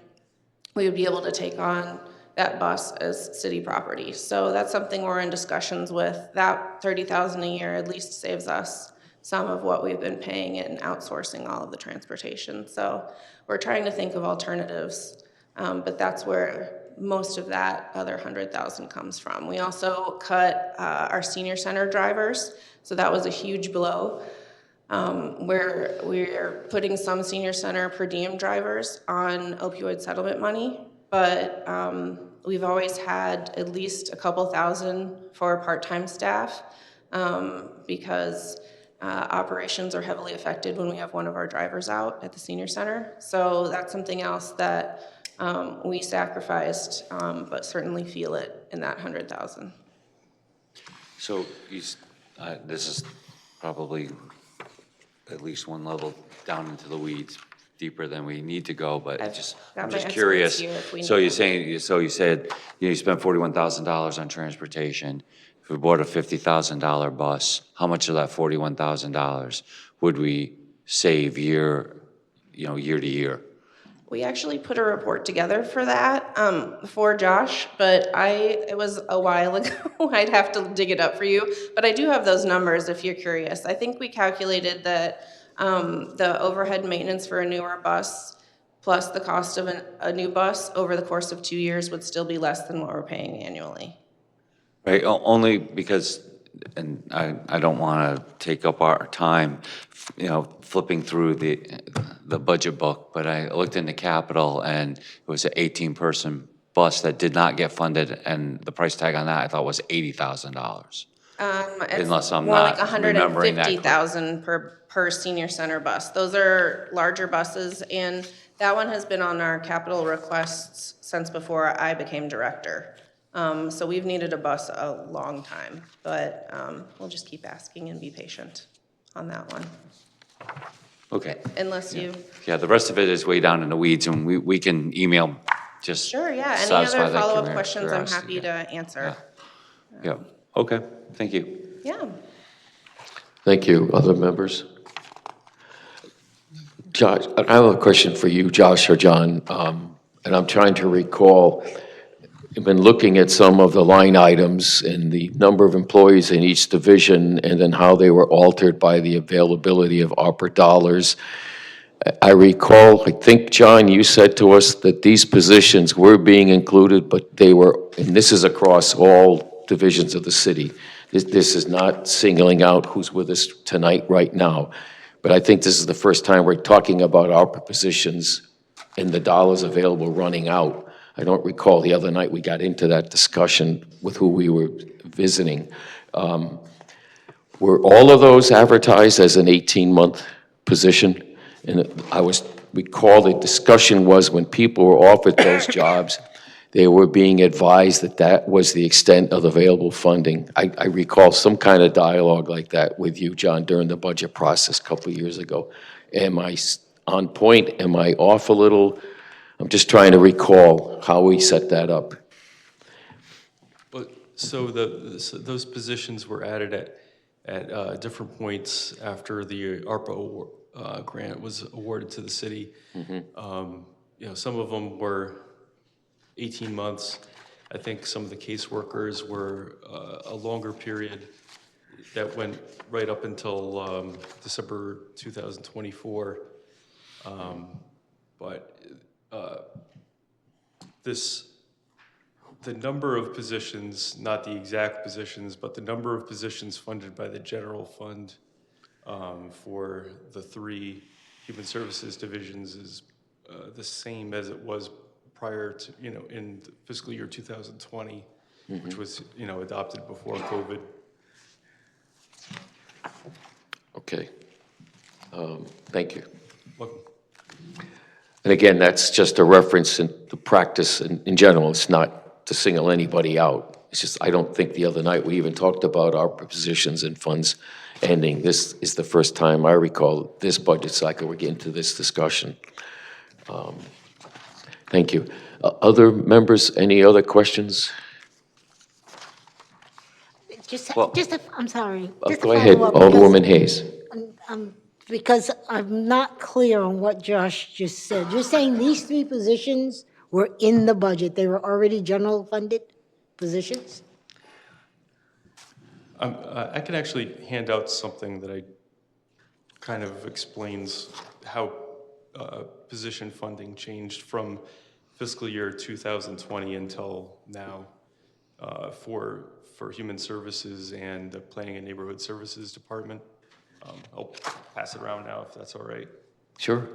we would be able to take on that bus as city property. So that's something we're in discussions with. That $30,000 a year at least saves us some of what we've been paying in outsourcing all of the transportation. So we're trying to think of alternatives, but that's where most of that other 100,000 comes from. We also cut our senior center drivers, so that was a huge blow. Where we're putting some senior center per diem drivers on opioid settlement money, but we've always had at least a couple thousand for part-time staff because operations are heavily affected when we have one of our drivers out at the senior center. So that's something else that we sacrificed, but certainly feel it in that 100,000. So this is probably at least one level down into the weeds, deeper than we need to go, but I've got I'm my just experts curious. here if we So need you're them. saying, you said, you spent $41,000 on transportation. If we bought a $50,000 bus, how much of that $41,000 would we save year to year? We actually put a report together for that for Josh, but it was a while ago. I'd have to dig it up for you, but I do have those numbers if you're curious. I think we calculated that the overhead maintenance for a newer bus plus the cost of a new bus over the course of 2 years would still be less than what we're paying annually. Right, only because, and I don't want to take up our time, flipping through the budget book, but I looked into capital, and it was an 18-person bus that did not get funded, and the price tag on that I thought was $80,000. Unless I'm more not like remembering that correctly. 150,000 per senior center bus. Those are larger buses, and that one has been on our capital requests since before I became director. So we've needed a bus a long time, but we'll just keep asking and be patient on that one. Okay. Unless you, Yeah, the rest of it is way down in the weeds, and we can email just sure, yeah, any satisfy other that follow-up questions, I'm curiosity, happy to answer. Yeah, okay, thank you. Yeah. Thank you. Other members? Josh, I have a question for you, Josh or John, and I'm trying to recall. I've been looking at some of the line items and the number of employees in each division, and then how they were altered by the availability of ARPA dollars. I recall, I think, John, you said to us that these positions were being included, but they were, and this is across all divisions of the city. This is not singling out who's with us tonight right now, but I think this is the first time we're talking about ARPA positions and the dollars available running out. I don't recall the other night we got into that discussion with who we were visiting. Were all of those advertised as an 18-month position? And recall the discussion was when people were offered those jobs, they were being advised that that was the extent of available funding. I recall some kind of dialogue like that with you, John, during the budget process a couple of years ago. Am I on point? Am I off a little? I'm just trying to recall how we set that up. But, so those positions were added at different points after the ARPA grant was awarded to the city. You know, some of them were 18 months. I think some of the caseworkers were a longer period that went right up until December 2024. But the number of positions, not the exact positions, but the number of positions funded by the general fund for the 3 human services divisions is the same as it was prior to, you know, in fiscal year 2020, which was, you know, adopted before COVID. Okay. Thank you. Welcome. And again, that's just a reference in the practice in general. It's not to single anybody out. It's just, I don't think the other night we even talked about our positions and funds ending. This is the first time I recall this budget cycle we're getting to this discussion. Thank you. Other members, any other questions? I'm sorry. Just to Go ahead, follow up, Alderwoman Hayes. because I'm not clear on what Josh just said. You're saying these 3 positions were in the budget, they were already general funded positions? I can actually hand out something that I kind of explains how position funding changed from fiscal year 2020 until now for Human Services and the Planning and Neighborhood Services Department. I'll pass it around now if that's all right. Sure.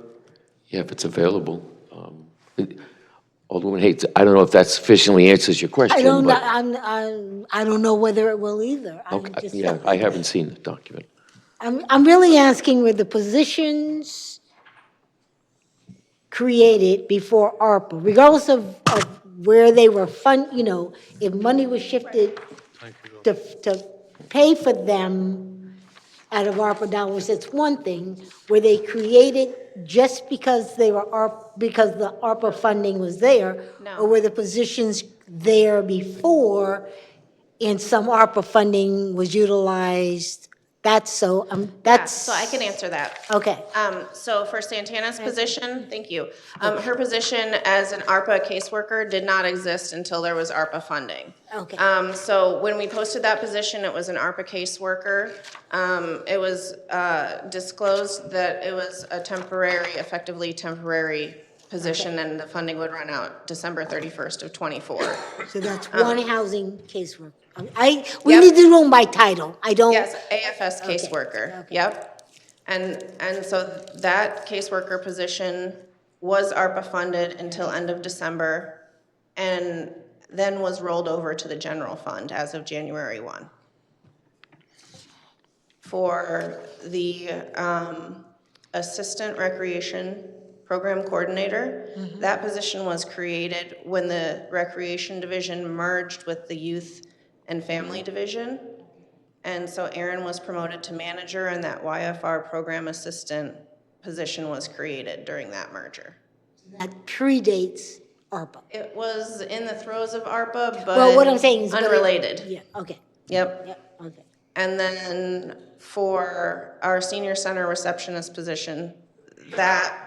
Yeah, if it's available. Alderwoman Hayes, I don't know if that sufficiently answers your question. I don't know, but- I don't know whether it will either. Okay, yeah, I haven't seen the document. I'm really asking were the positions created before ARPA, regardless of where they were you know, if money was shifted to pay for them out of ARPA dollars, that's one thing. Were they created just because they were because the ARPA funding was there? No. Or were the positions there before and some ARPA funding was utilized? That's so, that's. So I can answer that. Okay. So for Santana's position, thank you. Her position as an ARPA caseworker did not exist until there was ARPA funding. Okay. So when we posted that position, it was an ARPA caseworker. It was disclosed that it was a temporary, effectively temporary position, and the funding would run out December 31st of '24. So that's one housing caseworker. We Yep. need to know them by title. I don't. Yes, AFS caseworker, Okay. yep. And so that caseworker position was ARPA funded until end of December, and then was rolled over to the general fund as of January 1. For the assistant recreation program coordinator, that position was created when the recreation division merged with the youth and family division. And so Erin was promoted to manager, and that YFR program assistant position was created during that merger. That predates ARPA. It was in the throes of ARPA, but Well, what I'm saying is. unrelated. Yeah, okay, Yep. yep, okay. And then for our senior center receptionist position, that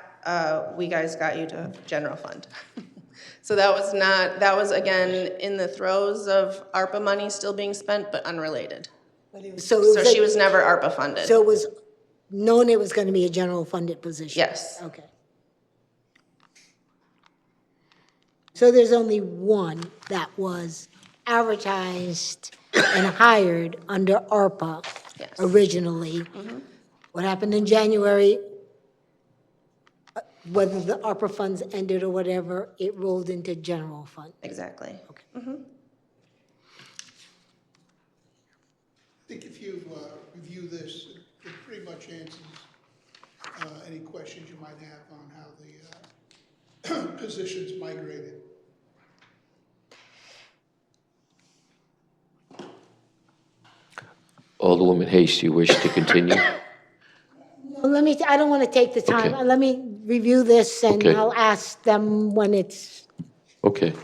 we guys got you to general fund. So that was again in the throes of ARPA money still being spent, but unrelated. So she was never ARPA funded. So it was known it was going to be a general funded position? Yes. Okay. So there's only one that was advertised and hired under ARPA Yes. originally. What happened in January, whether the ARPA funds ended or whatever, it rolled into general fund. Exactly. I think if you review this, it pretty much answers any questions you might have on how the positions migrated. Alderwoman Hayes, do you wish to continue? Well, I don't want to take the time. Okay. Let me review this and Okay. I'll ask them when it's, Okay.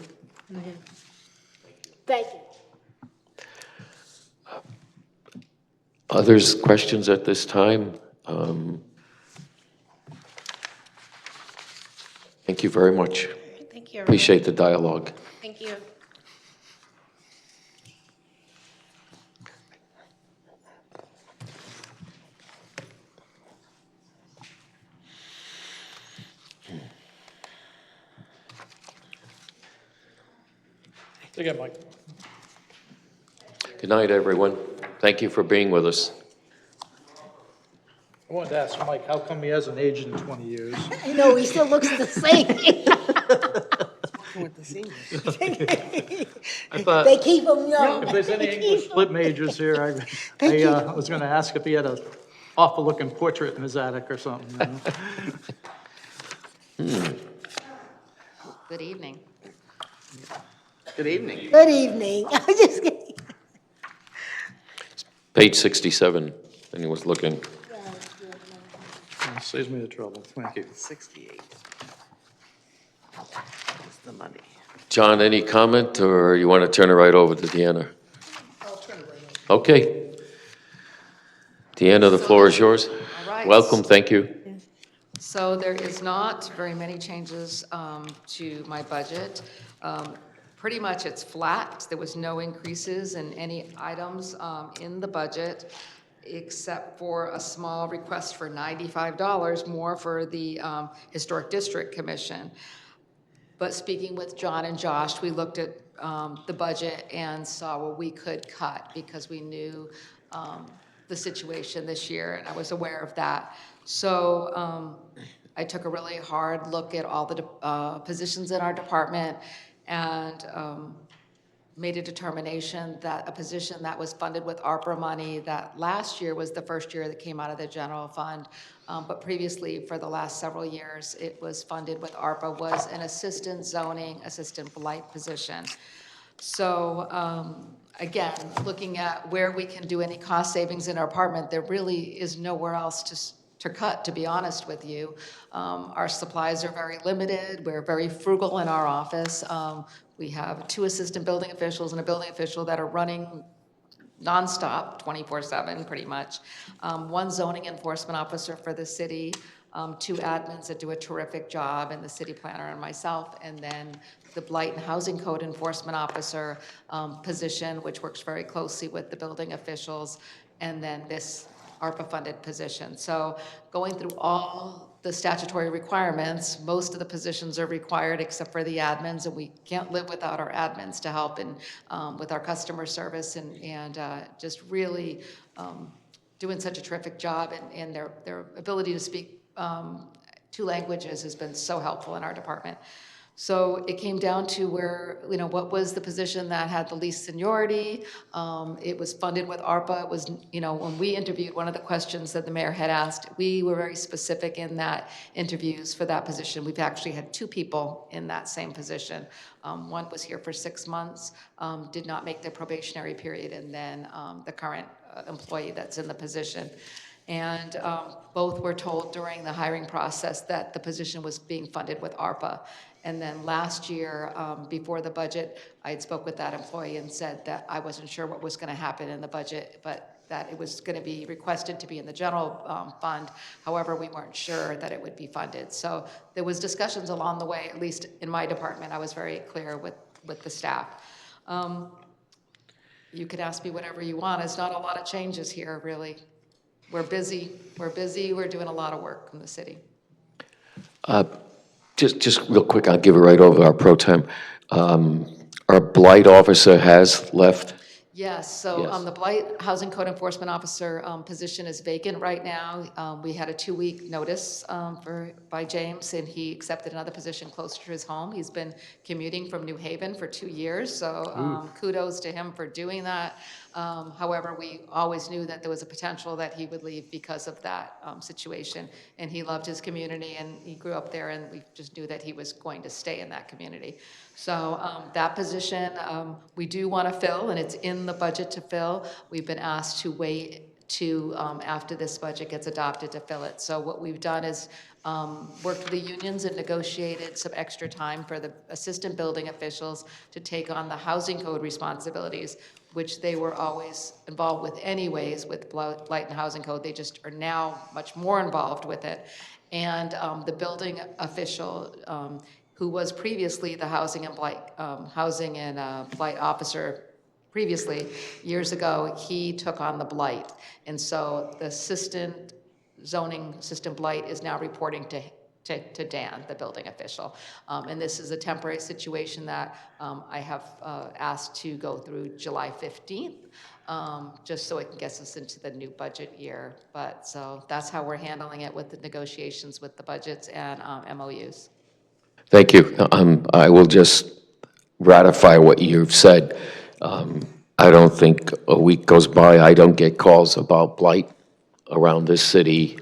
thank you. Others, questions at this time? Thank you very much. Thank you, everyone. Appreciate the dialogue. Thank you. Again, Mike. Good night, everyone. Thank you for being with us. I wanted to ask Mike, how come he hasn't aged in 20 years? You know, he still looks the same. With the seniors. I thought, They keep him young. if there's any English lit majors here, Thank you. I was going to ask if he had an awful-looking portrait in his attic or something, you know? Good evening. Good evening. Good evening. I was just kidding. Page 67, anyone's looking. Saves me the trouble, thank you. 68. That's the money. John, any comment, or you want to turn it right over to Deanna? I'll turn it right over. Okay. Deanna, the floor is yours. All right. Welcome, thank you. So there is not very many changes to my budget. Pretty much it's flat. There was no increases in any items in the budget, except for a small request for $95 more for the Historic District Commission. But speaking with John and Josh, we looked at the budget and saw what we could cut because we knew the situation this year, and I was aware of that. So I took a really hard look at all the positions in our department and made a determination that a position that was funded with ARPA money, that last year was the first year that came out of the general fund, but previously for the last several years it was funded with ARPA, was an assistant zoning, assistant blight position. So again, looking at where we can do any cost savings in our department, there really is nowhere else to cut, to be honest with you. Our supplies are very limited. We're very frugal in our office. We have 2 assistant building officials and a building official that are running nonstop, 24/7, pretty much. 1 zoning enforcement officer for the city, 2 admins that do a terrific job, and the city planner and myself, and then the Blight and Housing Code Enforcement Officer position, which works very closely with the building officials, and then this ARPA-funded position. So going through all the statutory requirements, most of the positions are required except for the admins, and we can't live without our admins to help in, with our customer service and just really doing such a terrific job, and their ability to speak 2 languages has been so helpful in our department. So it came down to where, you know, what was the position that had the least seniority? It was funded with ARPA. It was, you know, when we interviewed, one of the questions that the mayor had asked, we were very specific in that interviews for that position. We've actually had 2 people in that same position. One was here for 6 months, did not make their probationary period, and then the current employee that's in the position. And both were told during the hiring process that the position was being funded with ARPA. And then last year, before the budget, I had spoke with that employee and said that I wasn't sure what was going to happen in the budget, but that it was going to be requested to be in the general fund. However, we weren't sure that it would be funded. So there was discussions along the way, at least in my department. I was very clear with the staff. You could ask me whatever you want. There's not a lot of changes here, really. We're busy. We're doing a lot of work in the city. Just real quick, I'll give it right over our pro tem. Our blight officer has left. Yes, so Yes. the Blight Housing Code Enforcement Officer position is vacant right now. We had a 2-week notice by James, and he accepted another position closer to his home. He's been commuting from New Haven for 2 years, so kudos to him for doing that. However, we always knew that there was a potential that he would leave because of that situation. And he loved his community, and he grew up there, and we just knew that he was going to stay in that community. So that position, we do want to fill, and it's in the budget to fill. We've been asked to wait to, after this budget gets adopted, to fill it. So what we've done is worked with the unions and negotiated some extra time for the assistant building officials to take on the housing code responsibilities, which they were always involved with anyways with blight and housing code. They just are now much more involved with it. And the building official, who was previously the housing and blight officer previously, years ago, he took on the blight. And so the zoning assistant blight is now reporting to Dan, the building official. And this is a temporary situation that I have asked to go through July 15th, just so it can get us into the new budget year. But so that's how we're handling it with the negotiations with the budgets and MOUs. Thank you. I will just ratify what you've said. I don't think a week goes by, I don't get calls about blight around this city,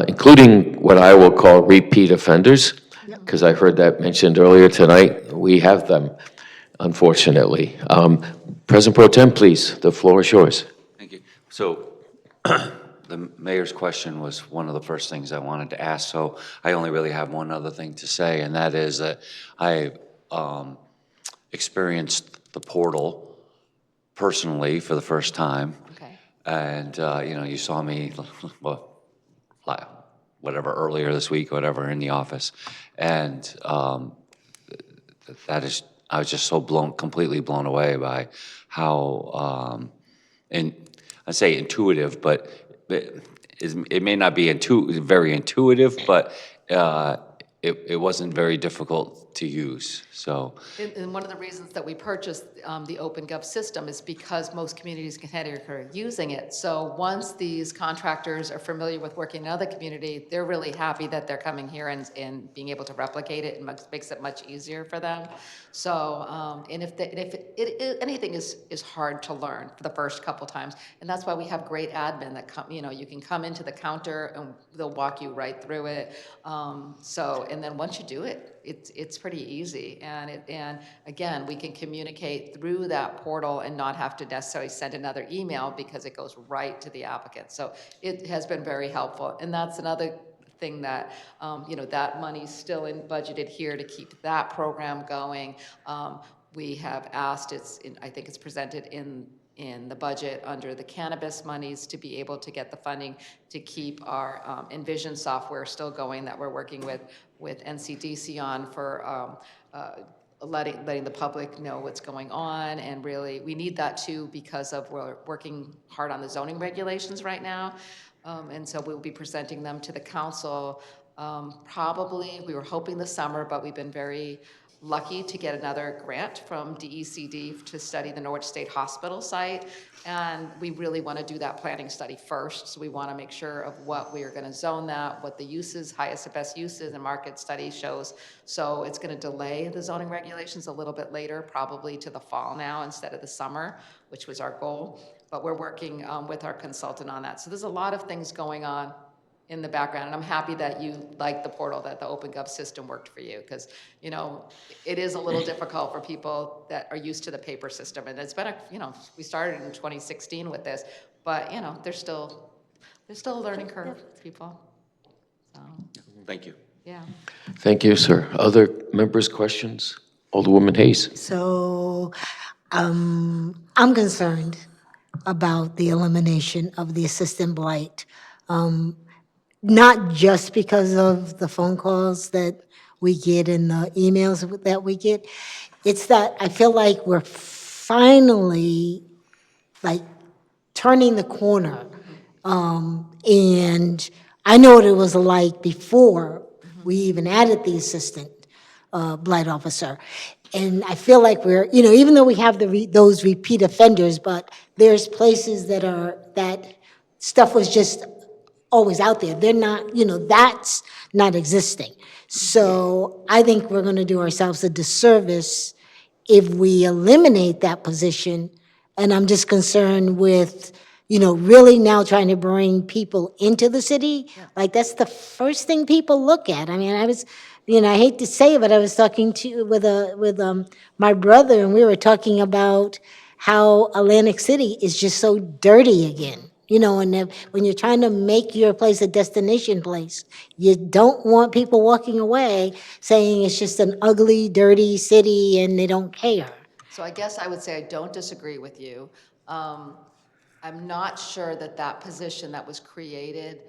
including what I will call repeat offenders, because I heard that mentioned earlier tonight. We have them, unfortunately. President Pro Tem, please, the floor is yours. Thank you. So the mayor's question was one of the first things I wanted to ask, so I only really have one other thing to say, and that is that I experienced the portal personally for the first time. Okay. And, you saw me, well, whatever, earlier this week, whatever, in the office. And that is, I was just so completely blown away by how, and I say intuitive, but it may not be very intuitive, but it wasn't very difficult to use, so. And one of the reasons that we purchased the OpenGov system is because most communities in Connecticut are using it. So once these contractors are familiar with working in another community, they're really happy that they're coming here and being able to replicate it, and makes it much easier for them. So, and if anything is hard to learn for the first couple times, and that's why we have great admin that come, you can come into the counter and they'll walk you right through it. And then once you do it, it's pretty easy. And again, we can communicate through that portal and not have to necessarily send another email because it goes right to the applicant. So it has been very helpful. And that's another thing that, that money's still budgeted here to keep that program going. We have asked, I think it's presented in the budget under the cannabis monies to be able to get the funding to keep our Envision software still going that we're working with NCDC on for letting the public know what's going on. And really, we need that too because we're working hard on the zoning regulations right now. And so we'll be presenting them to the council probably, we were hoping this summer, but we've been very lucky to get another grant from DECD to study the Norwich State Hospital site. And we really want to do that planning study first. So we want to make sure of what we are going to zone that, what the uses, highest and best uses, and market study shows. So it's going to delay the zoning regulations a little bit later, probably to the fall now instead of the summer, which was our goal. But we're working with our consultant on that. So there's a lot of things going on in the background, and I'm happy that you like the portal, that the OpenGov system worked for you, because it is a little difficult for people that are used to the paper system, and it's been we started in 2016 with this, but there's still a learning curve, people. So, Thank you. yeah. Thank you, sir. Other members' questions? Alderwoman Hayes. So I'm concerned about the elimination of the assistant blight. Not just because of the phone calls that we get and the emails that we get. It's that I feel like we're finally turning the corner. And I know what it was like before we even added the assistant blight officer. And I feel like we're, even though we have those repeat offenders, but there's places that stuff was just always out there. They're not, that's not existing. So I think we're going to do ourselves a disservice if we eliminate that position And I'm just concerned with, really now trying to bring people into the city. Like, that's the first thing people look at. I mean, I hate to say it, but I was talking with my brother, and we were talking about how Atlantic City is just so dirty again. And when you're trying to make your place a destination place, you don't want people walking away saying it's just an ugly, dirty city and they don't care. So I guess I would say I don't disagree with you. I'm not sure that that position that was created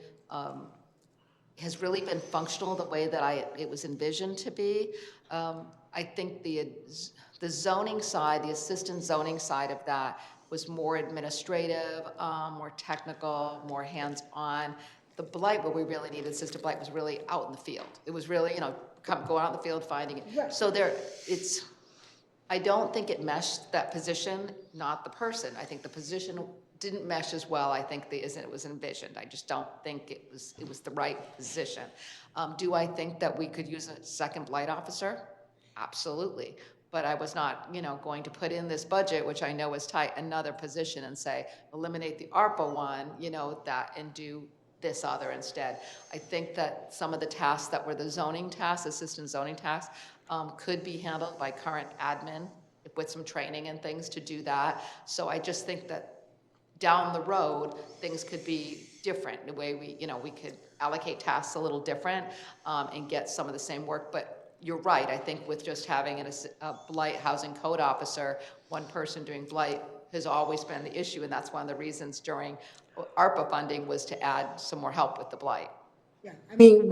has really been functional the way that it was envisioned to be. I think the zoning side, the assistant zoning side of that was more administrative, more technical, more hands-on. The blight, where we really needed assistant blight, was really out in the field. It was really, go out in the field, finding it. So I don't think it meshed that position, not the person. I think the position didn't mesh as well, I think, as it was envisioned. I just don't think it was the right position. Do I think that we could use a second blight officer? Absolutely. But I was not, going to put in this budget, which I know is tight, another position and say, eliminate the ARPA one, and do this other instead. I think that some of the tasks that were the zoning tasks, assistant zoning tasks, could be handled by current admin with some training and things to do that. So I just think that down the road, things could be different, the way we could allocate tasks a little different and get some of the same work. But you're right, I think with just having a blight housing code officer, one person doing blight has always been the issue, and that's one of the reasons during ARPA funding was to add some more help with the blight. Yeah, I mean,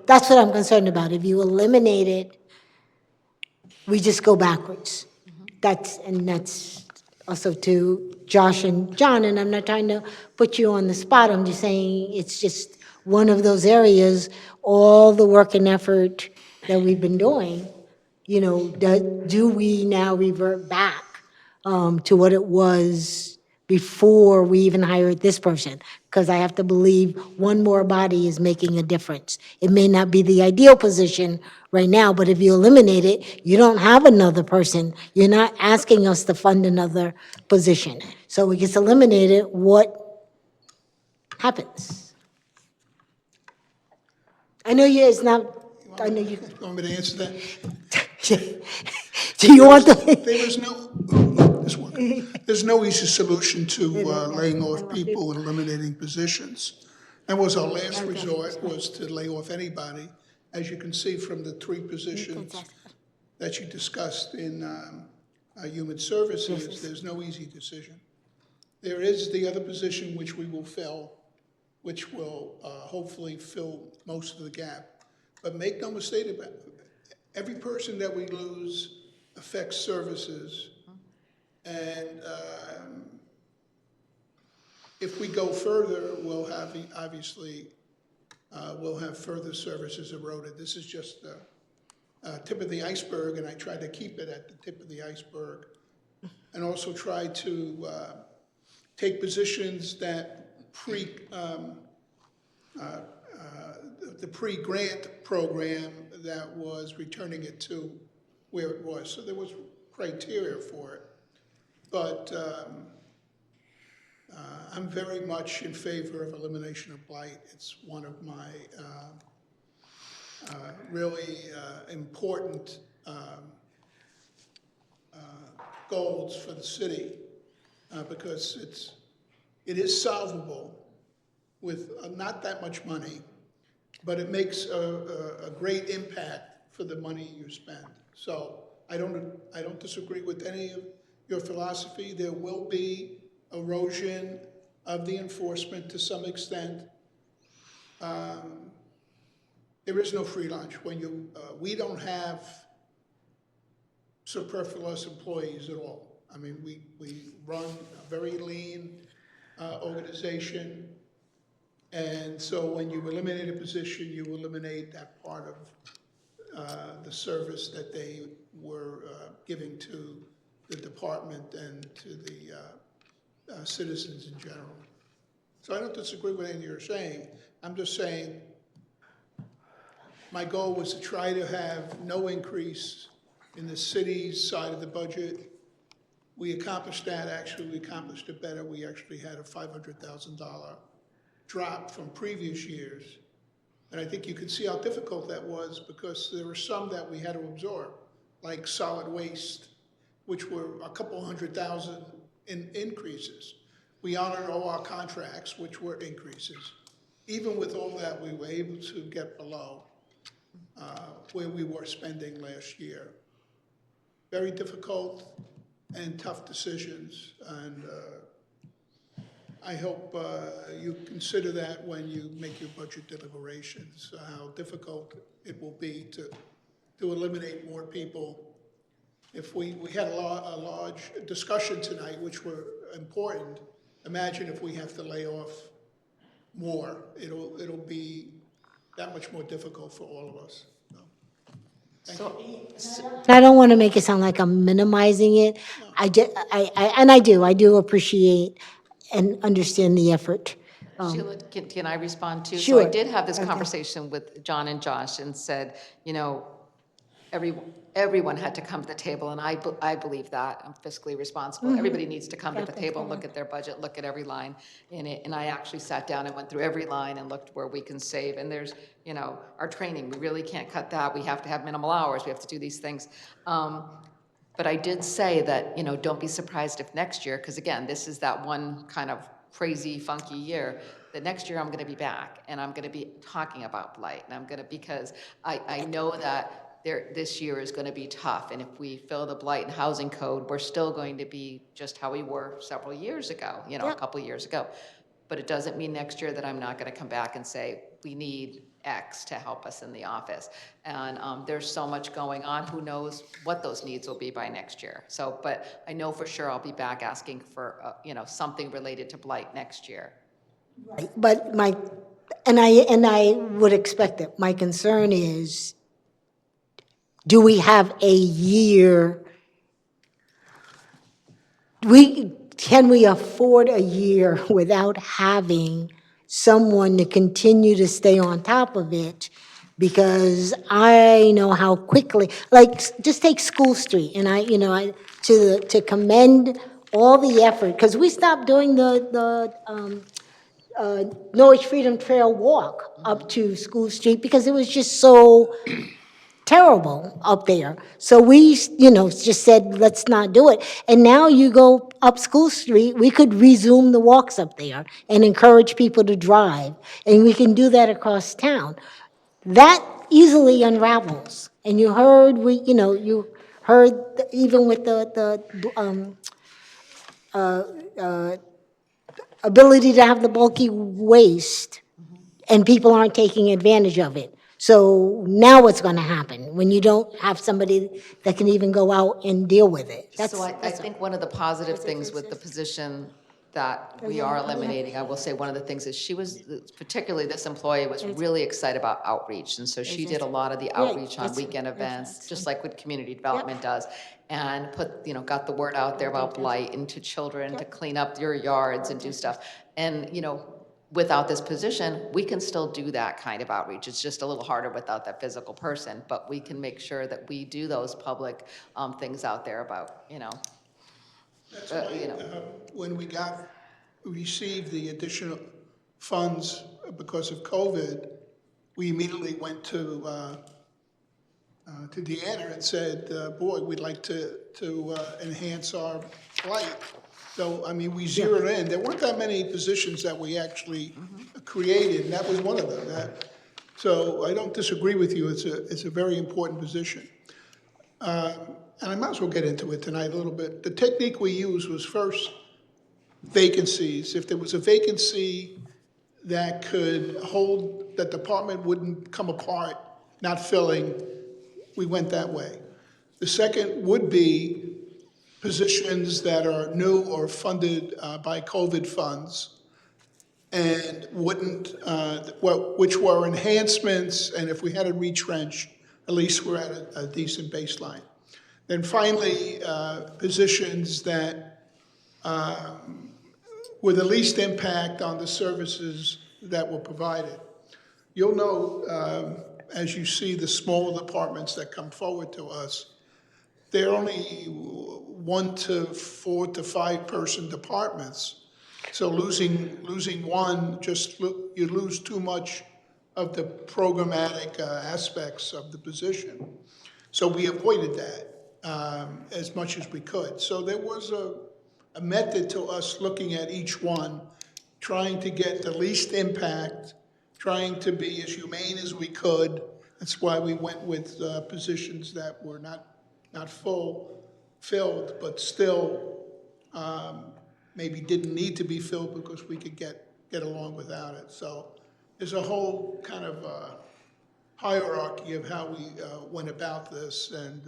that's what I'm concerned about. If you eliminate it, we just go backwards. That's also to Josh and John, and I'm not trying to put you on the spot. I'm just saying it's just one of those areas, all the work and effort that we've been doing, do we now revert back to what it was before we even hired this person? Because I have to believe one more body is making a difference. It may not be the ideal position right now, but if you eliminate it, you don't have another person. You're not asking us to fund another position. So it gets eliminated, what happens? I know it's not, I know you. You want me to answer that? Do you want to? There's no easy solution to laying off people and eliminating positions. That was our last resort, was to lay off anybody. As you can see from the 3 positions that you discussed in human services, there's no easy decision. There is the other position which we will fill, which will hopefully fill most of the gap. But make no mistake about it, every person that we lose affects services. And if we go further, we'll have, obviously, we'll have further services eroded. This is just the tip of the iceberg, and I try to keep it at the tip of the iceberg. And also try to take positions that the pre-grant program that was returning it to where it was. So there was criteria for it. But I'm very much in favor of elimination of blight. It's one of my really important goals for the city because it is solvable with not that much money, but it makes a great impact for the money you spend. So I don't disagree with any of your philosophy. There will be erosion of the enforcement to some extent. There is no free lunch. When we don't have superfluous employees at all. I mean, we run a very lean organization. And so when you eliminate a position, you eliminate that part of the service that they were giving to the department and to the citizens in general. So I don't disagree with anything you're saying. I'm just saying my goal was to try to have no increase in the city's side of the budget We accomplished that, actually, we accomplished it better. We actually had a $500,000 drop from previous years. And I think you could see how difficult that was because there were some that we had to absorb, like solid waste, which were a couple $100,000 in increases. We honored all our contracts, which were increases. Even with all that, we were able to get below where we were spending last year. Very difficult and tough decisions, and I hope you consider that when you make your budget deliberations, how difficult it will be to eliminate more people. If we had a large discussion tonight, which were important, imagine if we have to lay off more. It'll be that much more difficult for all of us. So, And I don't want to make it sound like I'm minimizing it. I do appreciate and understand the effort. Sheila, can I respond too? So Sure. I did have this Okay. conversation with John and Josh and said, everyone had to come to the table, and I believe that. I'm fiscally responsible. Everybody needs to come to the table and look at their budget, look at every line in it. And I actually sat down and went through every line and looked where we can save. And there's, our training, we really can't cut that. We have to have minimal hours. We have to do these things. But I did say that, don't be surprised if next year, because again, this is that one kind of crazy, funky year, that next year I'm going to be back and I'm going to be talking about blight. And I'm going to, because I know that this year is going to be tough. And if we fill the blight and housing code, we're still going to be just how we were several years ago, a couple years ago. But it doesn't mean next year that I'm not going to come back and say, we need X to help us in the office. And there's so much going on. Who knows what those needs will be by next year. So, but I know for sure I'll be back asking for, something related to blight next year. Right. But I would expect that. My concern is, do we have a year? Can we afford a year without having someone to continue to stay on top of it? Because I know how quickly, just take School Street, and to commend all the effort, because we stopped doing the Norwich Freedom Trail walk up to School Street because it was just so terrible up there. So we, just said, let's not do it. And now you go up School Street, we could resume the walks up there and encourage people to drive. And we can do that across town. That easily unravels. And you heard, you heard even with the ability to have the bulky waste, and people aren't taking advantage of it. So now what's going to happen when you don't have somebody that can even go out and deal with it? So I think one of the positive things with the position that we are eliminating, I will say one of the things is particularly this employee was really excited about outreach. And so she did a lot of the outreach on weekend events, just like what community development does. And got the word out there about blight and to children to clean up your yards and do stuff. And, without this position, we can still do that kind of outreach. It's just a little harder without that physical person, but we can make sure that we do those public things out there about, that's why, when we received the additional funds because of COVID, we immediately went to Deanna and said, boy, we'd like to enhance our blight. So, we zeroed in. There weren't that many positions that we actually created, and that was one of them. So I don't disagree with you. It's a very important position. And I might as well get into it tonight a little bit. The technique we used was first vacancies. If there was a vacancy that could hold, that department wouldn't come apart, not filling, we went that way. The second would be positions that are new or funded by COVID funds and wouldn't, which were enhancements, and if we had to retrench, at least we're at a decent baseline. Then finally, positions that were the least impact on the services that were provided. You'll know, as you see the smaller departments that come forward to us, they're only 1 to 4 to 5 person departments. So losing one, you lose too much of the programmatic aspects of the position. So we avoided that as much as we could. So there was a method to us looking at each one, trying to get the least impact, trying to be as humane as we could. That's why we went with positions that were not filled, but still maybe didn't need to be filled because we could get along without it. So there's a whole kind of hierarchy of how we went about this, and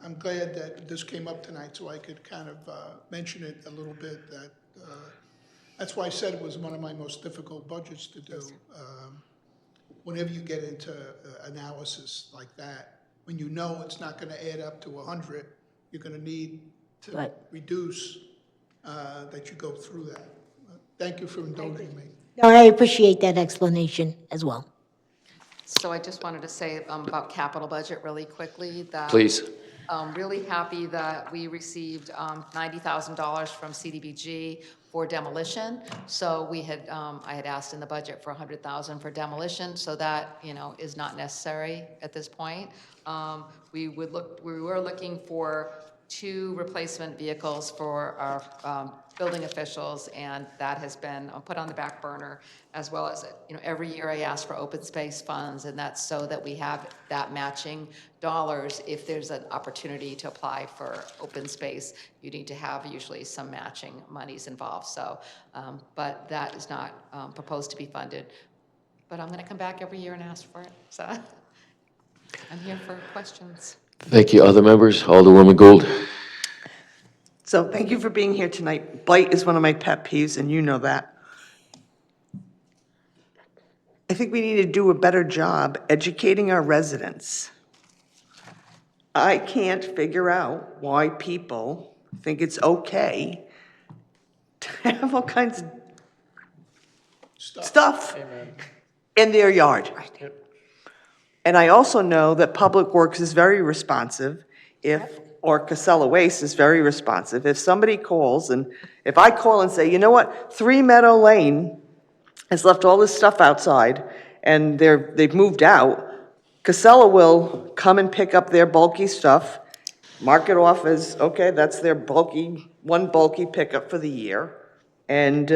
I'm glad that this came up tonight so I could kind of mention it a little bit. That's why I said it was one of my most difficult budgets to do. Whenever you get into analysis like that, when you know it's not going to add up to 100, you're going to need to reduce that you go through that. Thank you for indulging me. No, I appreciate that explanation as well. So I just wanted to say about capital budget really quickly, that. Please. Really happy that we received $90,000 from CDBG for demolition. So we had, I had asked in the budget for $100,000 for demolition, so that, is not necessary at this point. We were looking for 2 replacement vehicles for our building officials, and that has been put on the back burner, as well as, every year I ask for open space funds, and that's so that we have that matching dollars. If there's an opportunity to apply for open space, you need to have usually some matching monies involved. So, but that is not proposed to be funded. But I'm going to come back every year and ask for it. So I'm here for questions. Thank you. Other members? Alderwoman Gould. So thank you for being here tonight. Blight is one of my pet peeves, and you know that. I think we need to do a better job educating our residents. I can't figure out why people think it's okay to have all kinds of stuff in their yard. And I also know that Public Works is very responsive or Casella Waste is very responsive. If somebody calls, and if I call and say, you know what, 3 Meadow Lane has left all this stuff outside, and they've moved out, Casella will come and pick up their bulky stuff, mark it off as, okay, that's their one bulky pickup for the year, and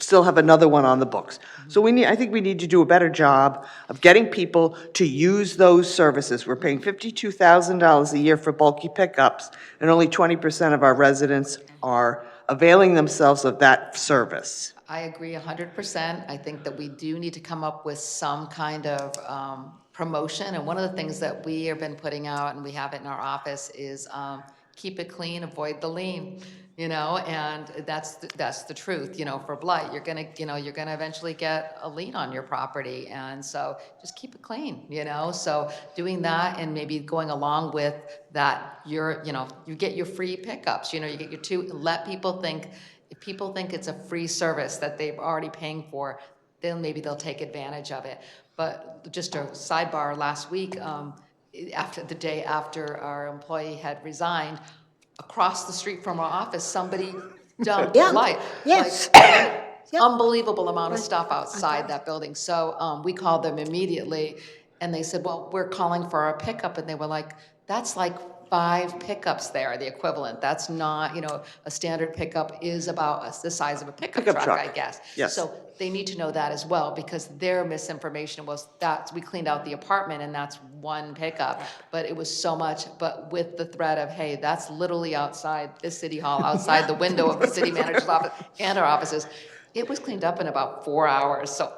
still have another one on the books. So I think we need to do a better job of getting people to use those services. We're paying $52,000 a year for bulky pickups, and only 20% of our residents are availing themselves of that service. I agree 100%. I think that we do need to come up with some kind of promotion. And one of the things that we have been putting out, and we have it in our office, is keep it clean, avoid the lean. And that's the truth. For blight, you're gonna eventually get a lien on your property, and so just keep it clean. So doing that, and maybe going along with that, you get your free pickups. You get your 2. Let people think. If people think it's a free service that they're already paying for, then maybe they'll take advantage of it. But just a sidebar, last week, the day after our employee had resigned, across the street from our office, somebody dumped blight. Yes. Unbelievable amount of stuff outside that building. So we called them immediately, and they said, well, we're calling for our pickup. And they were like, that's like 5 pickups there, the equivalent. That's not, a standard pickup is about the size of a pickup truck, I guess. Yes. So they need to know that as well, because their misinformation was that we cleaned out the apartment and that's 1 pickup, but it was so much, but with the threat of, hey, that's literally outside the city hall, outside the window of the city manager's office and our offices. It was cleaned up in about 4 hours, so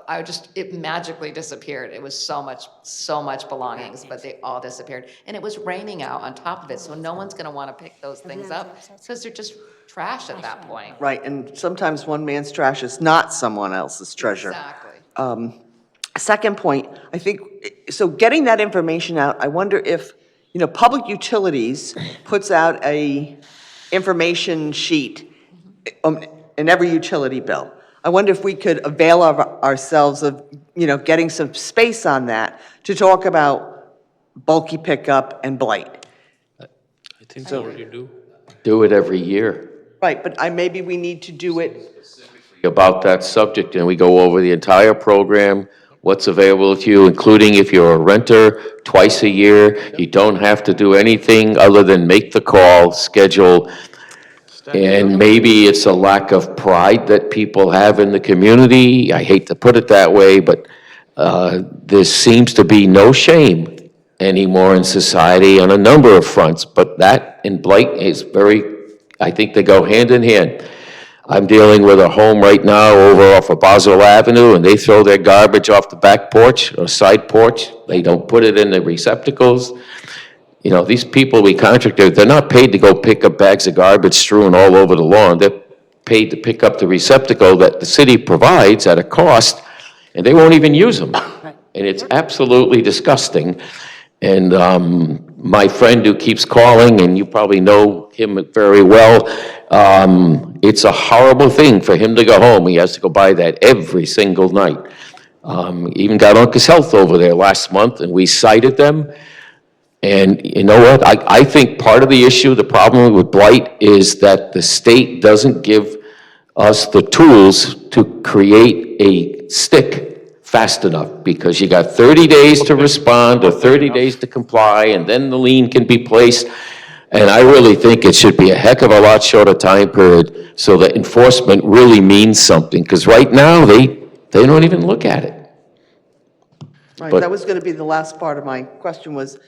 it magically disappeared. It was so much belongings, but they all disappeared. And it was raining out on top of it, so no one's gonna wanna pick those things up, because they're just trash at that point. Right, and sometimes one man's trash is not someone else's treasure. Exactly. Second point, I think, so getting that information out, I wonder if, Public Utilities puts out a information sheet in every utility bill. I wonder if we could avail of ourselves of, getting some space on that to talk about bulky pickup and blight. I think that's what you do. Do it every year Right, but maybe we need to do it, about that subject, and we go over the entire program, what's available to you, including if you're a renter, twice a year. You don't have to do anything other than make the call, schedule. And maybe it's a lack of pride that people have in the community. I hate to put it that way, but there seems to be no shame anymore in society on a number of fronts. But that and blight is very, I think they go hand in hand. I'm dealing with a home right now over off of Boswell Avenue, and they throw their garbage off the back porch or side porch. They don't put it in the receptacles. You know, these people we contracted, they're not paid to go pick up bags of garbage strewn all over the lawn. They're paid to pick up the receptacle that the city provides at a cost, and they won't even use them. And it's absolutely disgusting. And my friend who keeps calling, and you probably know him very well, it's a horrible thing for him to go home. He has to go by that every single night. Even got Uncas Health over there last month, and we cited them. And you know what? I think part of the issue, the problem with blight, is that the state doesn't give us the tools to create a stick fast enough, because you got 30 days to respond or 30 days to comply, and then the lien can be placed. And I really think it should be a heck of a lot shorter time period so that enforcement really means something, because right now, they don't even look at it. right, But- that was going to be the last part of my question was,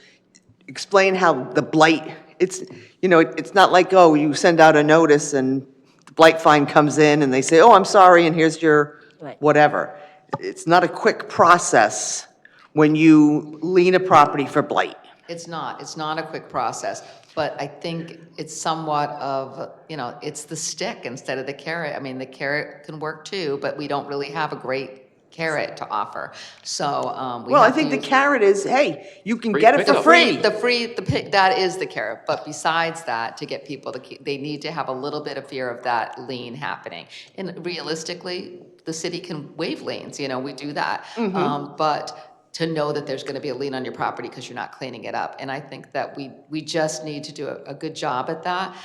explain how the blight, it's, you know, it's not like, oh, you send out a notice and the blight fine comes in and they say, oh, I'm sorry, and here's your Right. whatever. It's not a quick process when you lien a property for blight. It's not a quick process, but I think it's somewhat of, you know, it's the stick instead of the carrot. I mean, the carrot can work too, but we don't really have a great carrot to offer, so, we Well, I have to think the use- carrot is, hey, you can get it for free. That is the carrot, but besides that, to get people to they need to have a little bit of fear of that lien happening. And realistically, the city can waive liens, you know, we do that. But to know that there's gonna be a lien on your property because you're not cleaning it up. And I think that we just need to do a good job at that.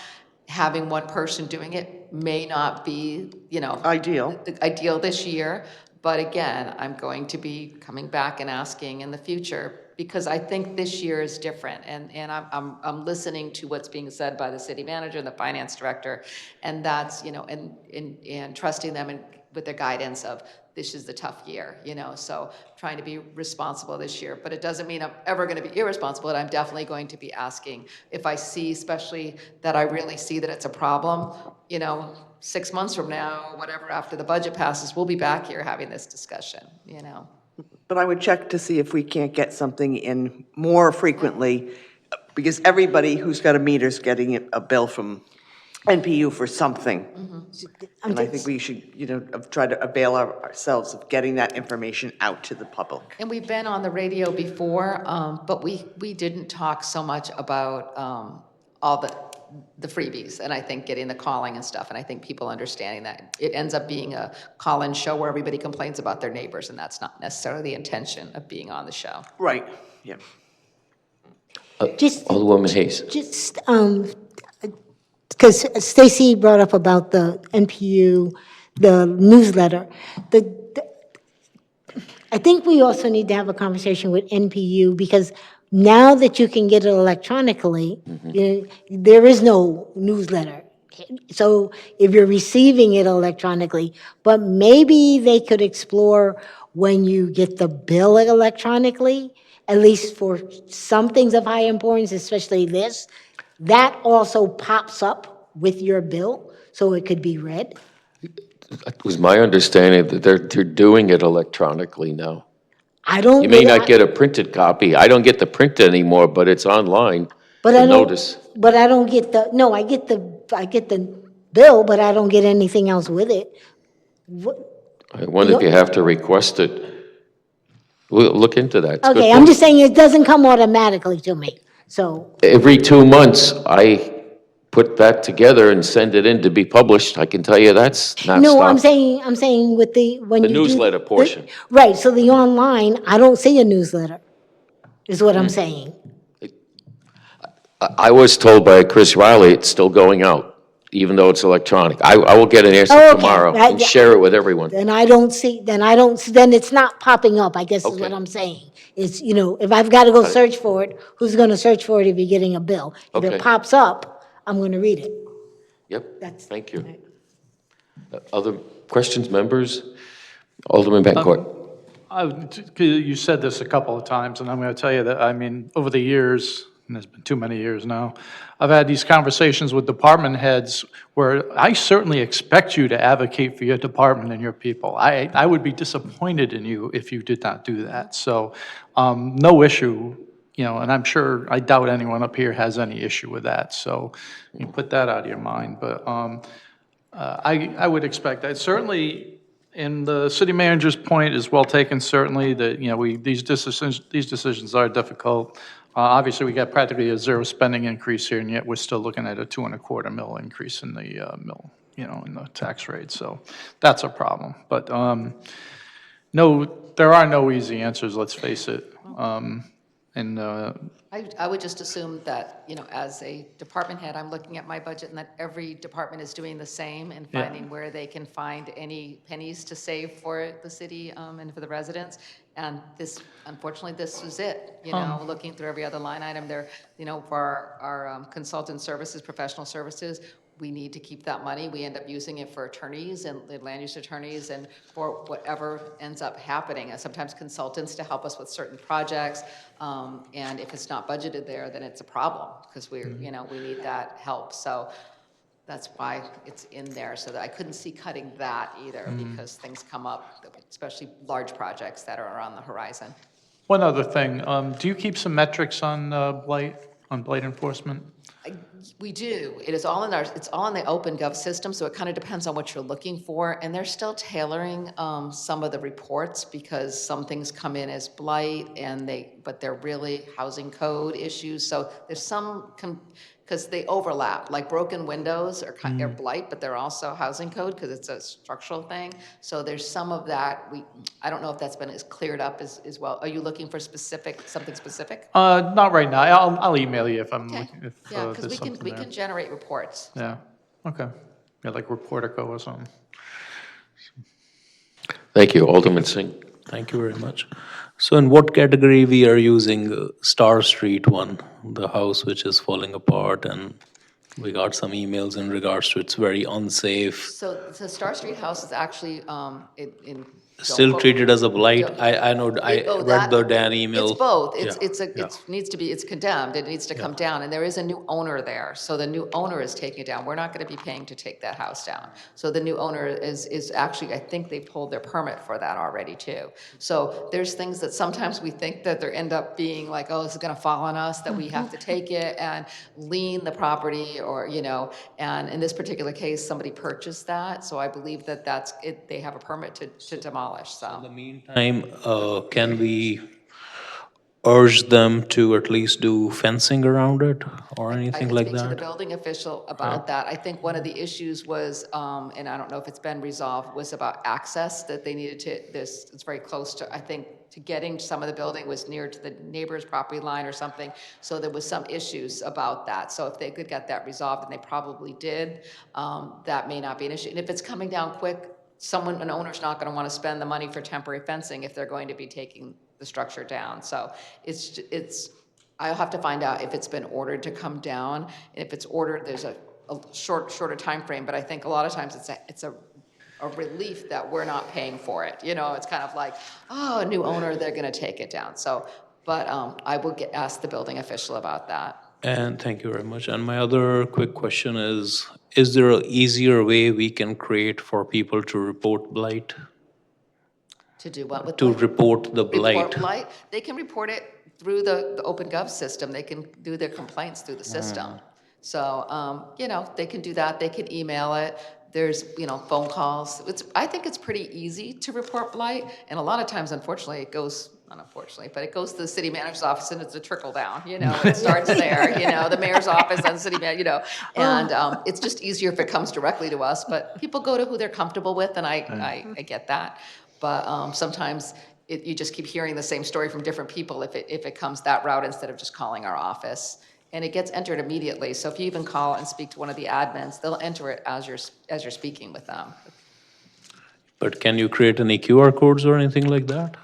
Having one person doing it may not be, you know, Ideal. ideal this year, but again, I'm going to be coming back and asking in the future, because I think this year is different, and I'm listening to what's being said by the city manager and the finance director, and that's, you know, and trusting them and with their guidance of, this is the tough year, you know, so trying to be responsible this year, but it doesn't mean I'm ever gonna be irresponsible, and I'm definitely going to be asking if I see, especially that I really see that it's a problem, you know, 6 months from now, whatever, after the budget passes, we'll be back here having this discussion, you know. But I would check to see if we can't get something in more frequently, because everybody who's got a meter's getting a bill from NPU for something. And I think we should, you know, try to avail ourselves of getting that information out to the public. And we've been on the radio before, but we didn't talk so much about all the freebies, and I think getting the calling and stuff, and I think people understanding that it ends up being a call-in show where everybody complains about their neighbors, and that's not necessarily the intention of being on the show. Right, yeah. Just, Alderwoman Hayes. just, because Stacy brought up about the NPU, the newsletter. I think we also need to have a conversation with NPU, because now that you can get it electronically, you know, there is no newsletter. So if you're receiving it electronically, but maybe they could explore when you get the bill electronically, at least for some things of high importance, especially this, that also pops up with your bill, so it could be read. It was my understanding that they're doing it electronically now. I don't. You may not get a printed copy. I don't get the print anymore, but it's online, But the I don't. notice. But I don't get no, I get the bill, but I don't get anything else with it. I wonder if you have to request it. We'll look into that. It's a good Okay, I'm point. just saying it doesn't come automatically to me, so. Every 2 months, I put that together and send it in to be published. I can tell you that's not No, I'm stopped. saying with when The you do newsletter portion. Right, so the online, I don't see a newsletter, is what I'm saying. I was told by Chris Riley it's still going out, even though it's electronic. I will get an answer Oh, okay. tomorrow and share it with everyone. Then it's not popping up, I guess is what Okay. I'm saying. It's, if I've got to go search for it, who's going to search for it if you're getting a bill? If Okay. it pops up, I'm going to read it. Yep, That's- thank you. Other questions, members? Alderman Bencourt. You said this a couple of times, and I'm going to tell you that, I mean, over the years, and there's been too many years now, I've had these conversations with department heads where I certainly expect you to advocate for your department and your people. I would be disappointed in you if you did not do that. So, no issue, and I'm sure, I doubt anyone up here has any issue with that. So you can put that out of your mind. But I would expect that. Certainly, and the city manager's point is well taken, certainly, that, these decisions are difficult. Obviously, we got practically a zero spending increase here, and yet we're still looking at a 2.25 mil increase in the mill, in the tax rate. So that's a problem. But no, there are no easy answers, let's face it. I would just assume that, as a department head, I'm looking at my budget and that every department is doing the same and Yeah. finding where they can find any pennies to save for the city and for the residents. And this, unfortunately, this was it, looking through every other line item there, for our consultant services, professional services, we need to keep that money. We end up using it for attorneys and land use attorneys and for whatever ends up happening. And sometimes consultants to help us with certain projects. And if it's not budgeted there, then it's a problem because we need that help. So that's why it's in there. So that I couldn't see cutting that either because things come up, especially large projects that are on the horizon. One other thing, do you keep some metrics on blight enforcement? We do. It is all it's all in the OpenGov system, so it kind of depends on what you're looking for. And they're still tailoring some of the reports because some things come in as blight but they're really housing code issues. So there's some, because they overlap, like broken windows are blight, but they're also housing code because it's a structural thing. So there's some of that. I don't know if that's been as cleared up as well. Are you looking for something specific? Not right now. I'll email you if I'm Okay. looking, if Yeah, there's because something we there. can generate reports. Yeah, okay. Yeah, like Reportico or something. Thank you, Alderman Singh. Thank you very much. So in what category we are using Star Street one, the house which is falling apart, and we got some emails in regards to it's very unsafe, So the Star Street house is actually in. still treated as a blight? don't- I know, I read the Dan email. It's both. Yeah, It's condemned. It needs to come down. And there is a new owner there. So the new owner is taking it down. We're not going to be paying to take that house down. So the new owner is actually, I think they pulled their permit for that already too. So there's things that sometimes we think that they end up being like, oh, this is going to fall on us, that we have to take it and lien the property or, and in this particular case, somebody purchased that. So I believe that that's it. They have a permit to demolish, In so. the meantime, can we urge them to at least do fencing around it or anything like I can speak to the that? building official about that. I think one of the issues was, and I don't know if it's been resolved, was about access, that they needed it's very close to, I think, to getting to some of the building was near to the neighbor's property line or something. So there was some issues about that. So if they could get that resolved, and they probably did, that may not be an issue. And if it's coming down quick, an owner's not going to want to spend the money for temporary fencing if they're going to be taking the structure down. So I'll have to find out if it's been ordered to come down. And if it's ordered, there's a shorter time frame. But I think a lot of times it's a relief that we're not paying for it. It's kind of like, oh, a new owner, they're going to take it down. So, but I will ask the building official about that. And thank you very much. And my other quick question is there an easier way we can create for people to report blight? To do what with To blight? report the blight? Report blight? They can report it through the OpenGov system. They can do their complaints through the system. So, they can do that. They can email it. There's, phone calls. I think it's pretty easy to report blight. And a lot of times, unfortunately, it goes to the city manager's office and it's a trickle down, it starts there, the mayor's office and the city manager, and it's just easier if it comes directly to us, but people go to who they're comfortable with, and I get that. But sometimes you just keep hearing the same story from different people if it comes that route instead of just calling our office. And it gets entered immediately, so if you even call and speak to one of the admins, they'll enter it as you're speaking with them. But can you create any QR codes or anything like that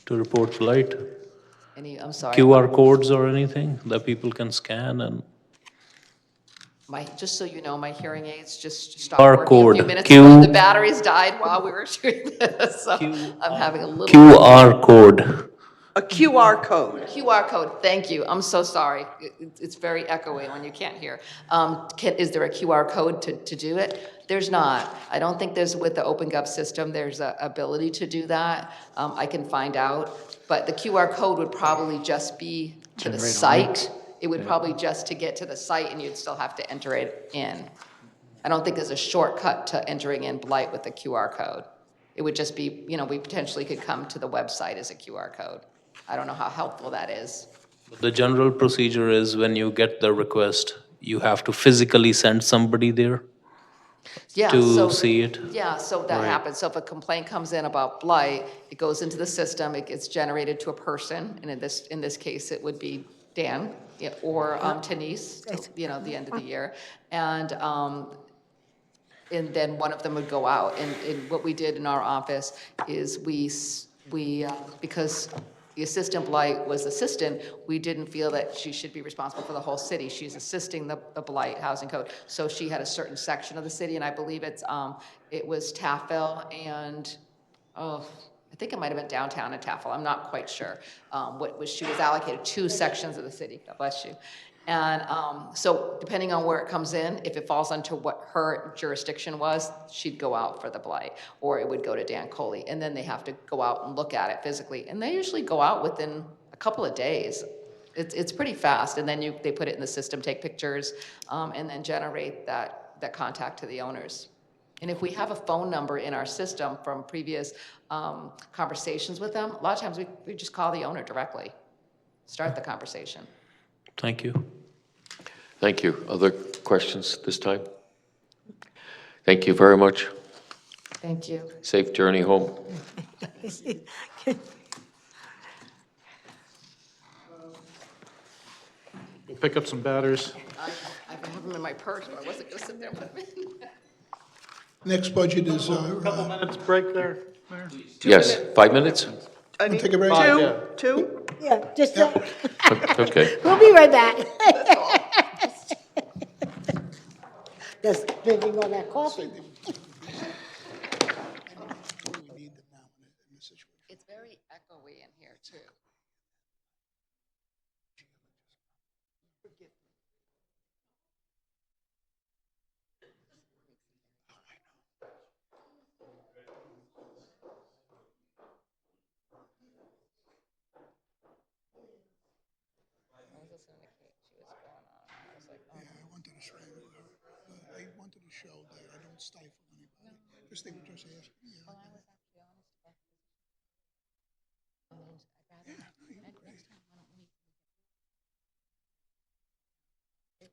to report blight? I'm sorry. QR codes or anything that people can scan and Just so you know, my hearing aids just stopped working a few barcode, minutes ago. The batteries died while we were doing this, so I'm having a little. QR code. A QR code. QR code, thank you, I'm so sorry. It's very echoey when you can't hear. Is there a QR code to do it? There's not. I don't think there's, with the OpenGov system, there's a ability to do that. I can find out, but the QR code would probably just be to the site. It would probably just to get to the site, and you'd still have to enter it in. I don't think there's a shortcut to entering in blight with the QR code. It would just be, we potentially could come to the website as a QR code. I don't know how helpful that is. The general procedure is when you get the request, you have to physically send somebody there Yeah, to see it. Yeah, so that Right. happens. So if a complaint comes in about blight, it goes into the system, it gets generated to a person, and in this case, it would be Dan, or Denise, the end of the year. And then one of them would go out. And what we did in our office is because the assistant blight was assistant, we didn't feel that she should be responsible for the whole city. She's assisting the blight housing code. So she had a certain section of the city, and I believe it was Taffel and, I think it might have been downtown and Taffel, I'm not quite sure. She was allocated 2 sections of the city, God bless you. And so depending on where it comes in, if it falls under what her jurisdiction was, she'd go out for the blight, or it would go to Dan Coley, and then they have to go out and look at it physically. And they usually go out within a couple of days. It's pretty fast, and then they put it in the system, take pictures, and then generate that contact to the owners. And if we have a phone number in our system from previous conversations with them, a lot of times we just call the owner directly, start the conversation. Thank you. Thank you. Other questions this time? Thank you very much. Thank you. Safe journey home. Go pick up some batters. I have them in my purse, but I wasn't going to sit there and put them in. Next budget is, Couple minutes break there, Mayor? Yes, 5 minutes? I need take a break? Two? Yeah, just, Okay. we'll be right back. Just drinking all that coffee. It's very echoey in here, too. I wanted to show that I don't stifle anybody, because they were just asking me.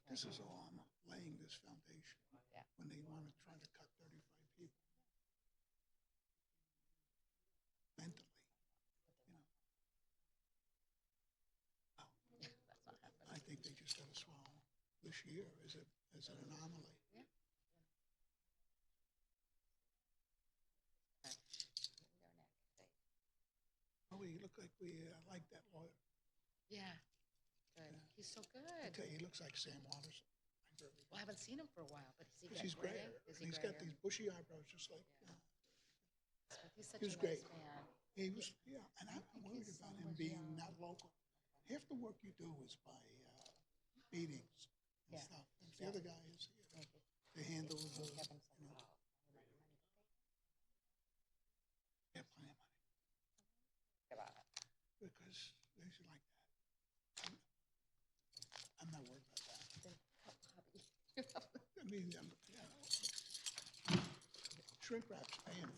This is all, I'm laying this foundation when they want to try to cut 35 people. Mentally, I think they just got to swallow this year as an anomaly. Oh, you look like like that lawyer. Yeah, good. He's so good. Okay, he looks like Sam Watterson. Well, I haven't seen him for a while, but is he He's gray? great. Is he He's got these bushy eyebrows, just like, He's such he was a nice great. man. He was, yeah, and I'm not worried about him being not local. Half the work you do is by meetings and stuff. And if the other guy is here to handle the, yeah, plenty of money. Because they should like that. I'm not worried about that. I mean, shrink wrap's paying for it.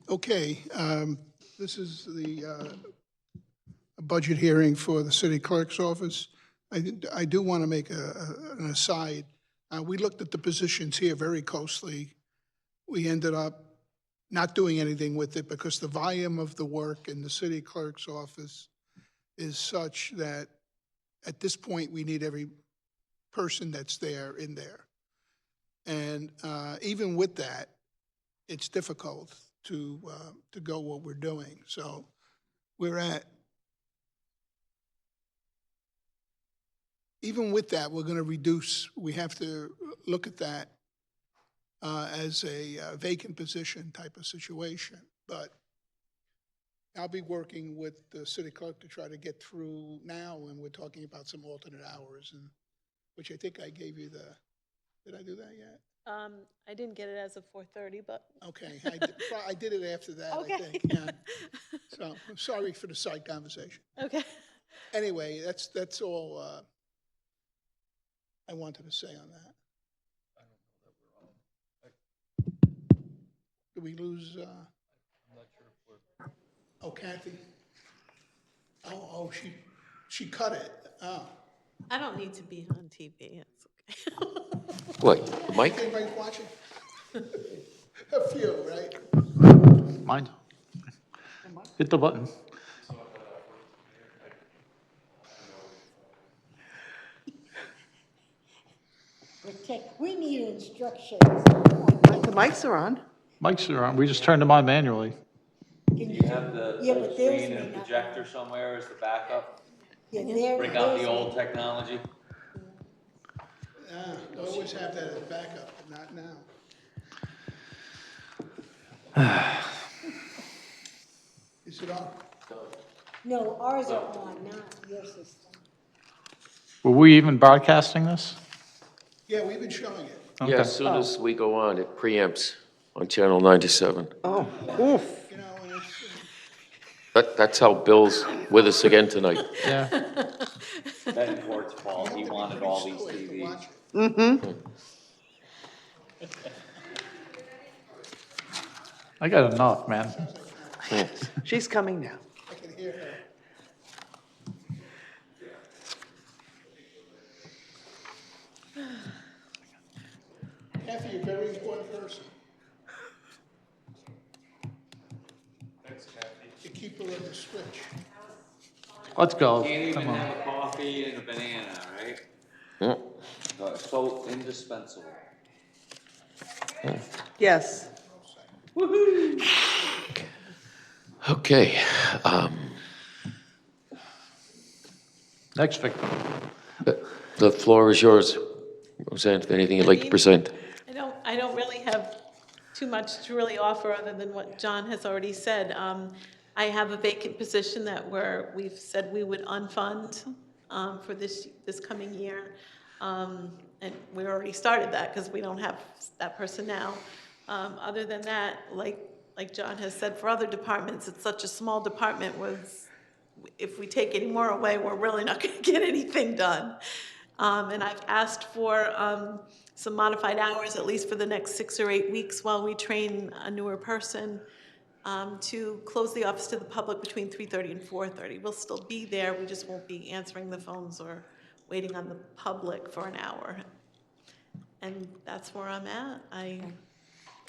Okay, this is the budget hearing for the city clerk's office. I do want to make an aside. We looked at the positions here very closely. We ended up not doing anything with it because the volume of the work in the city clerk's office is such that at this point, we need every person that's there in there. And even with that, it's difficult to go what we're doing. So we're at, even with that, we're going to reduce, we have to look at that as a vacant position type of situation. But I'll be working with the city clerk to try to get through now, and we're talking about some alternate hours, and which I think I gave you the, did I do that yet? I didn't get it as of 4:30, but. Okay, I did it after that, I Okay. think, yeah. So I'm sorry for the side conversation. Okay. Anyway, that's all I wanted to say on that. Did we lose? I'm not sure if we're. Oh, Kathy. Oh, she cut it. Oh. I don't need to be on TV, it's okay. What, Mike? Anybody watching? A few, right? Mine? Hit the button. We need instructions. The mics are on. Mics are on, we just turned them on manually. Do you have the Yeah, full but theirs screen may and not- projector somewhere as the backup? Yeah, Bring out the old technology? We always have that as backup, but not now. Is it on? No, ours are on, not your system. Were we even broadcasting this? Yeah, we've been showing it. Yeah, as soon as we go on, it preempts on Channel 97. Oh, oof. You know, and it's, That's how Bill's with us again tonight. Yeah. Betancourt's fault, he wanted all these quick to TVs. watch it. I got enough, man. She's coming now. I can hear her. Kathy, you're a very important person. Thanks, Kathy. The keeper of the switch. Let's go. Can't even Come on. have a coffee. coffee and a banana, right? So indispensable. Yes. Okay, Next, Victor. the floor is yours. Roseanne, anything you'd like to present? I don't really have too much to really offer other than what John has already said. I have a vacant position that we've said we would unfund for this coming year. And we already started that because we don't have that person now. Other than that, like John has said, for other departments, it's such a small department if we take any more away, we're really not going to get anything done. And I've asked for some modified hours, at least for the next 6 or 8 weeks, while we train a newer person, to close the office to the public between 3:30 and 4:30. We'll still be there, we just won't be answering the phones or waiting on the public for an hour. And that's where I'm at.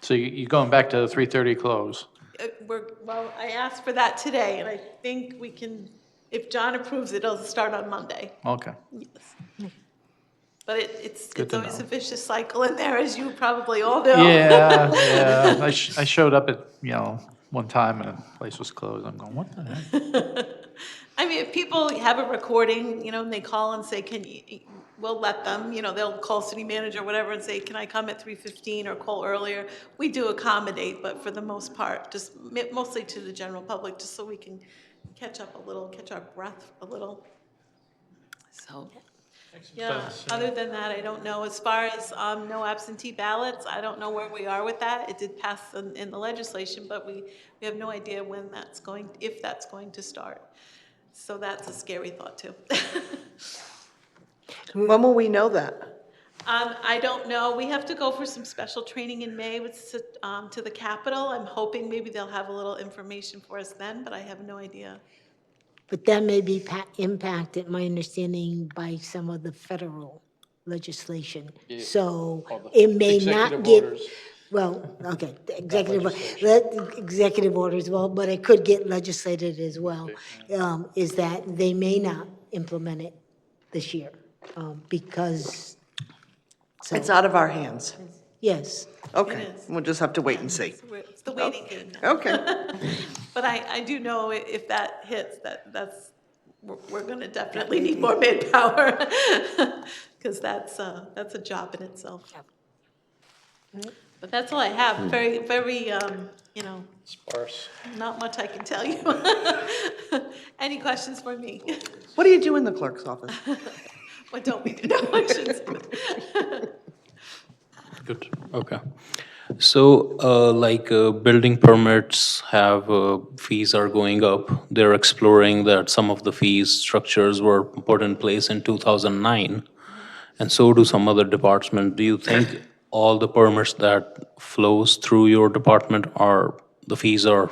So you're going back to the 3:30 close? Well, I asked for that today, and I think we can, if John approves it, it'll start on Monday. Okay. Yes. But it's Good to always know. a vicious cycle in there, as you probably all know. Yeah. I showed up at, one time and the place was closed. I'm going, what the heck? I mean, if people have a recording, and they call and say, we'll let them, they'll call city manager or whatever and say, can I come at 3:15 or call earlier? We do accommodate, but for the most part, just mostly to the general public, just so we can catch up a little, catch our breath a little. So, yeah, other than that, I don't know. As far as no absentee ballots, I don't know where we are with that. It did pass in the legislation, but we have no idea when if that's going to start. So that's a scary thought too. When will we know that? I don't know. We have to go for some special training in May to the Capitol. I'm hoping maybe they'll have a little information for us then, but I have no idea. But that may be impacted, my understanding, by some of the federal legislation. So it may not get, well, okay, the executive orders, well, but it could get legislated as well, is that they may not implement it this year, because. So, It's out of our hands. yes. Okay, It is. we'll just have to wait and see. It's the waiting game now. Okay. But I do know if that hits, we're going to definitely need more manpower, because that's a job in itself. But that's all I have. Very, very, Sparse. not much I can tell you. Any questions for me? What do you do in the clerk's office? What don't we do? No questions. Good, okay. So, building permits have, fees are going up. They're exploring that some of the fees structures were put in place in 2009, and so do some other departments. Do you think all the permits that flows through your department the fees are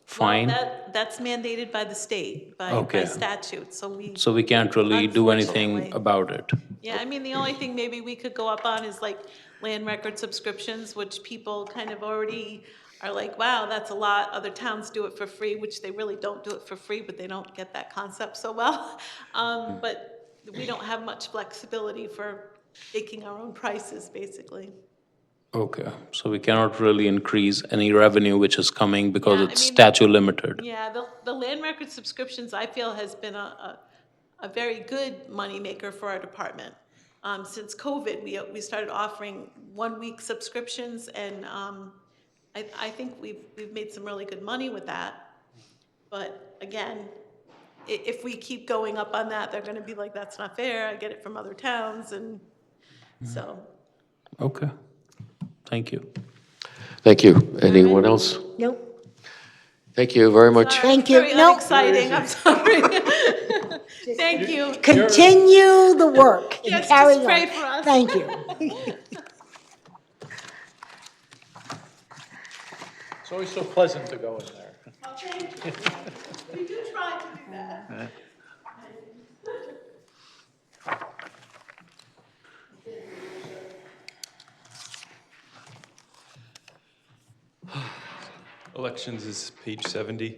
fine? Well, that's mandated by the state, by Okay. statute, so So we can't really do anything Unfortunately. about it? Yeah, I mean, the only thing maybe we could go up on is like land record subscriptions, which people kind of already are like, wow, that's a lot. Other towns do it for free, which they really don't do it for free, but they don't get that concept so well. But we don't have much flexibility for making our own prices, basically. Okay, so we cannot really increase any revenue which is coming because Yeah, I it's mean- statute limited? Yeah, the land record subscriptions, I feel, has been a very good moneymaker for our department. Since COVID, we started offering 1-week subscriptions, and I think we've made some really good money with that. But again, if we keep going up on that, they're gonna be like, that's not fair, I get it from other towns, and so. Okay, thank you. Thank you. Anyone else? Nope. Thank you very much. Sorry, Thank you. Very No. unexciting, I'm sorry. Thank you. Continue the work and Yes, carry just pray on. for us. Thank you. It's always so pleasant to go in there. Well, thank you. We do try to do that. Elections is page 70.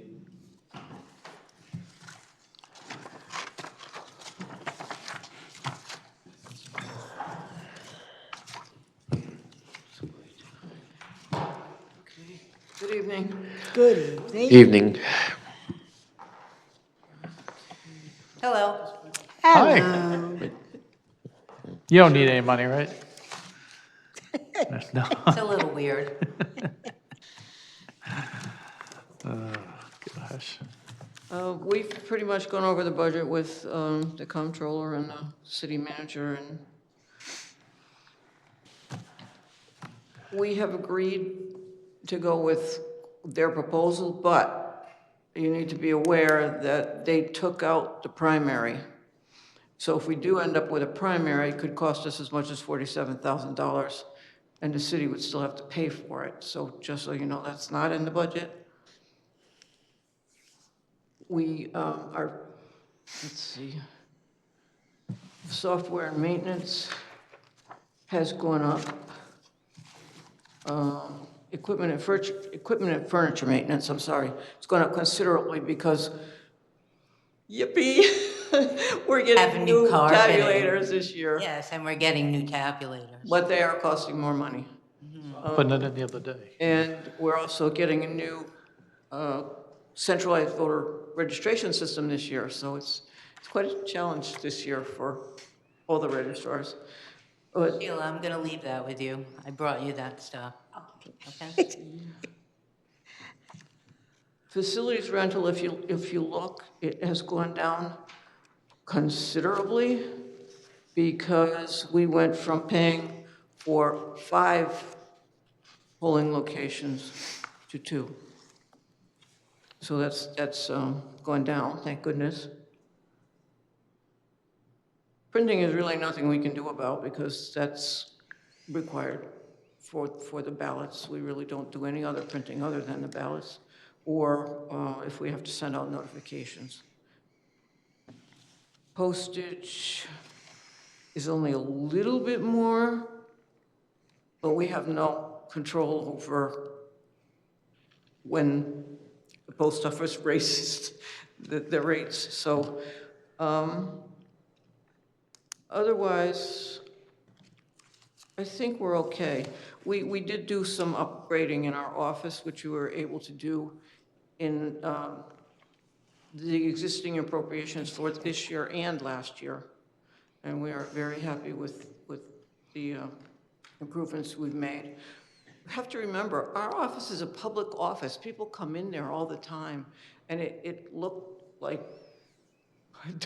Good evening. Good evening. Evening. Hello. Hello. You don't need any money, right? No. It's a little weird. Gosh. We've pretty much gone over the budget with the comptroller and the city manager, and we have agreed to go with their proposal, but you need to be aware that they took out the primary. So if we do end up with a primary, it could cost us as much as $47,000, and the city would still have to pay for it. So just so you know, that's not in the budget. We are, let's see, software and maintenance has gone up. Equipment and furniture maintenance, I'm sorry, it's gone up considerably because, yippee, we're Have a getting new new carpet. tabulators this year, Yes, and we're getting new tabulators. but they are costing more money. Putting it in the other day. And we're also getting a new centralized voter registration system this year, so it's quite a challenge this year for all the registrars. But Sheila, I'm gonna leave that with you. I brought you that stuff. Okay? facilities rental, if you look, it has gone down considerably because we went from paying for 5 polling locations to 2. So that's gone down, thank goodness. Printing is really nothing we can do about because that's required for the ballots. We really don't do any other printing other than the ballots, or if we have to send out notifications. Postage is only a little bit more, but we have no control over when the post office raises the rates. So otherwise, I think we're okay. We did do some upgrading in our office, which we were able to do in the existing appropriations for this year and last year. And we are very happy with the improvements we've made. You have to remember, our office is a public office. People come in there all the time, and it looked like,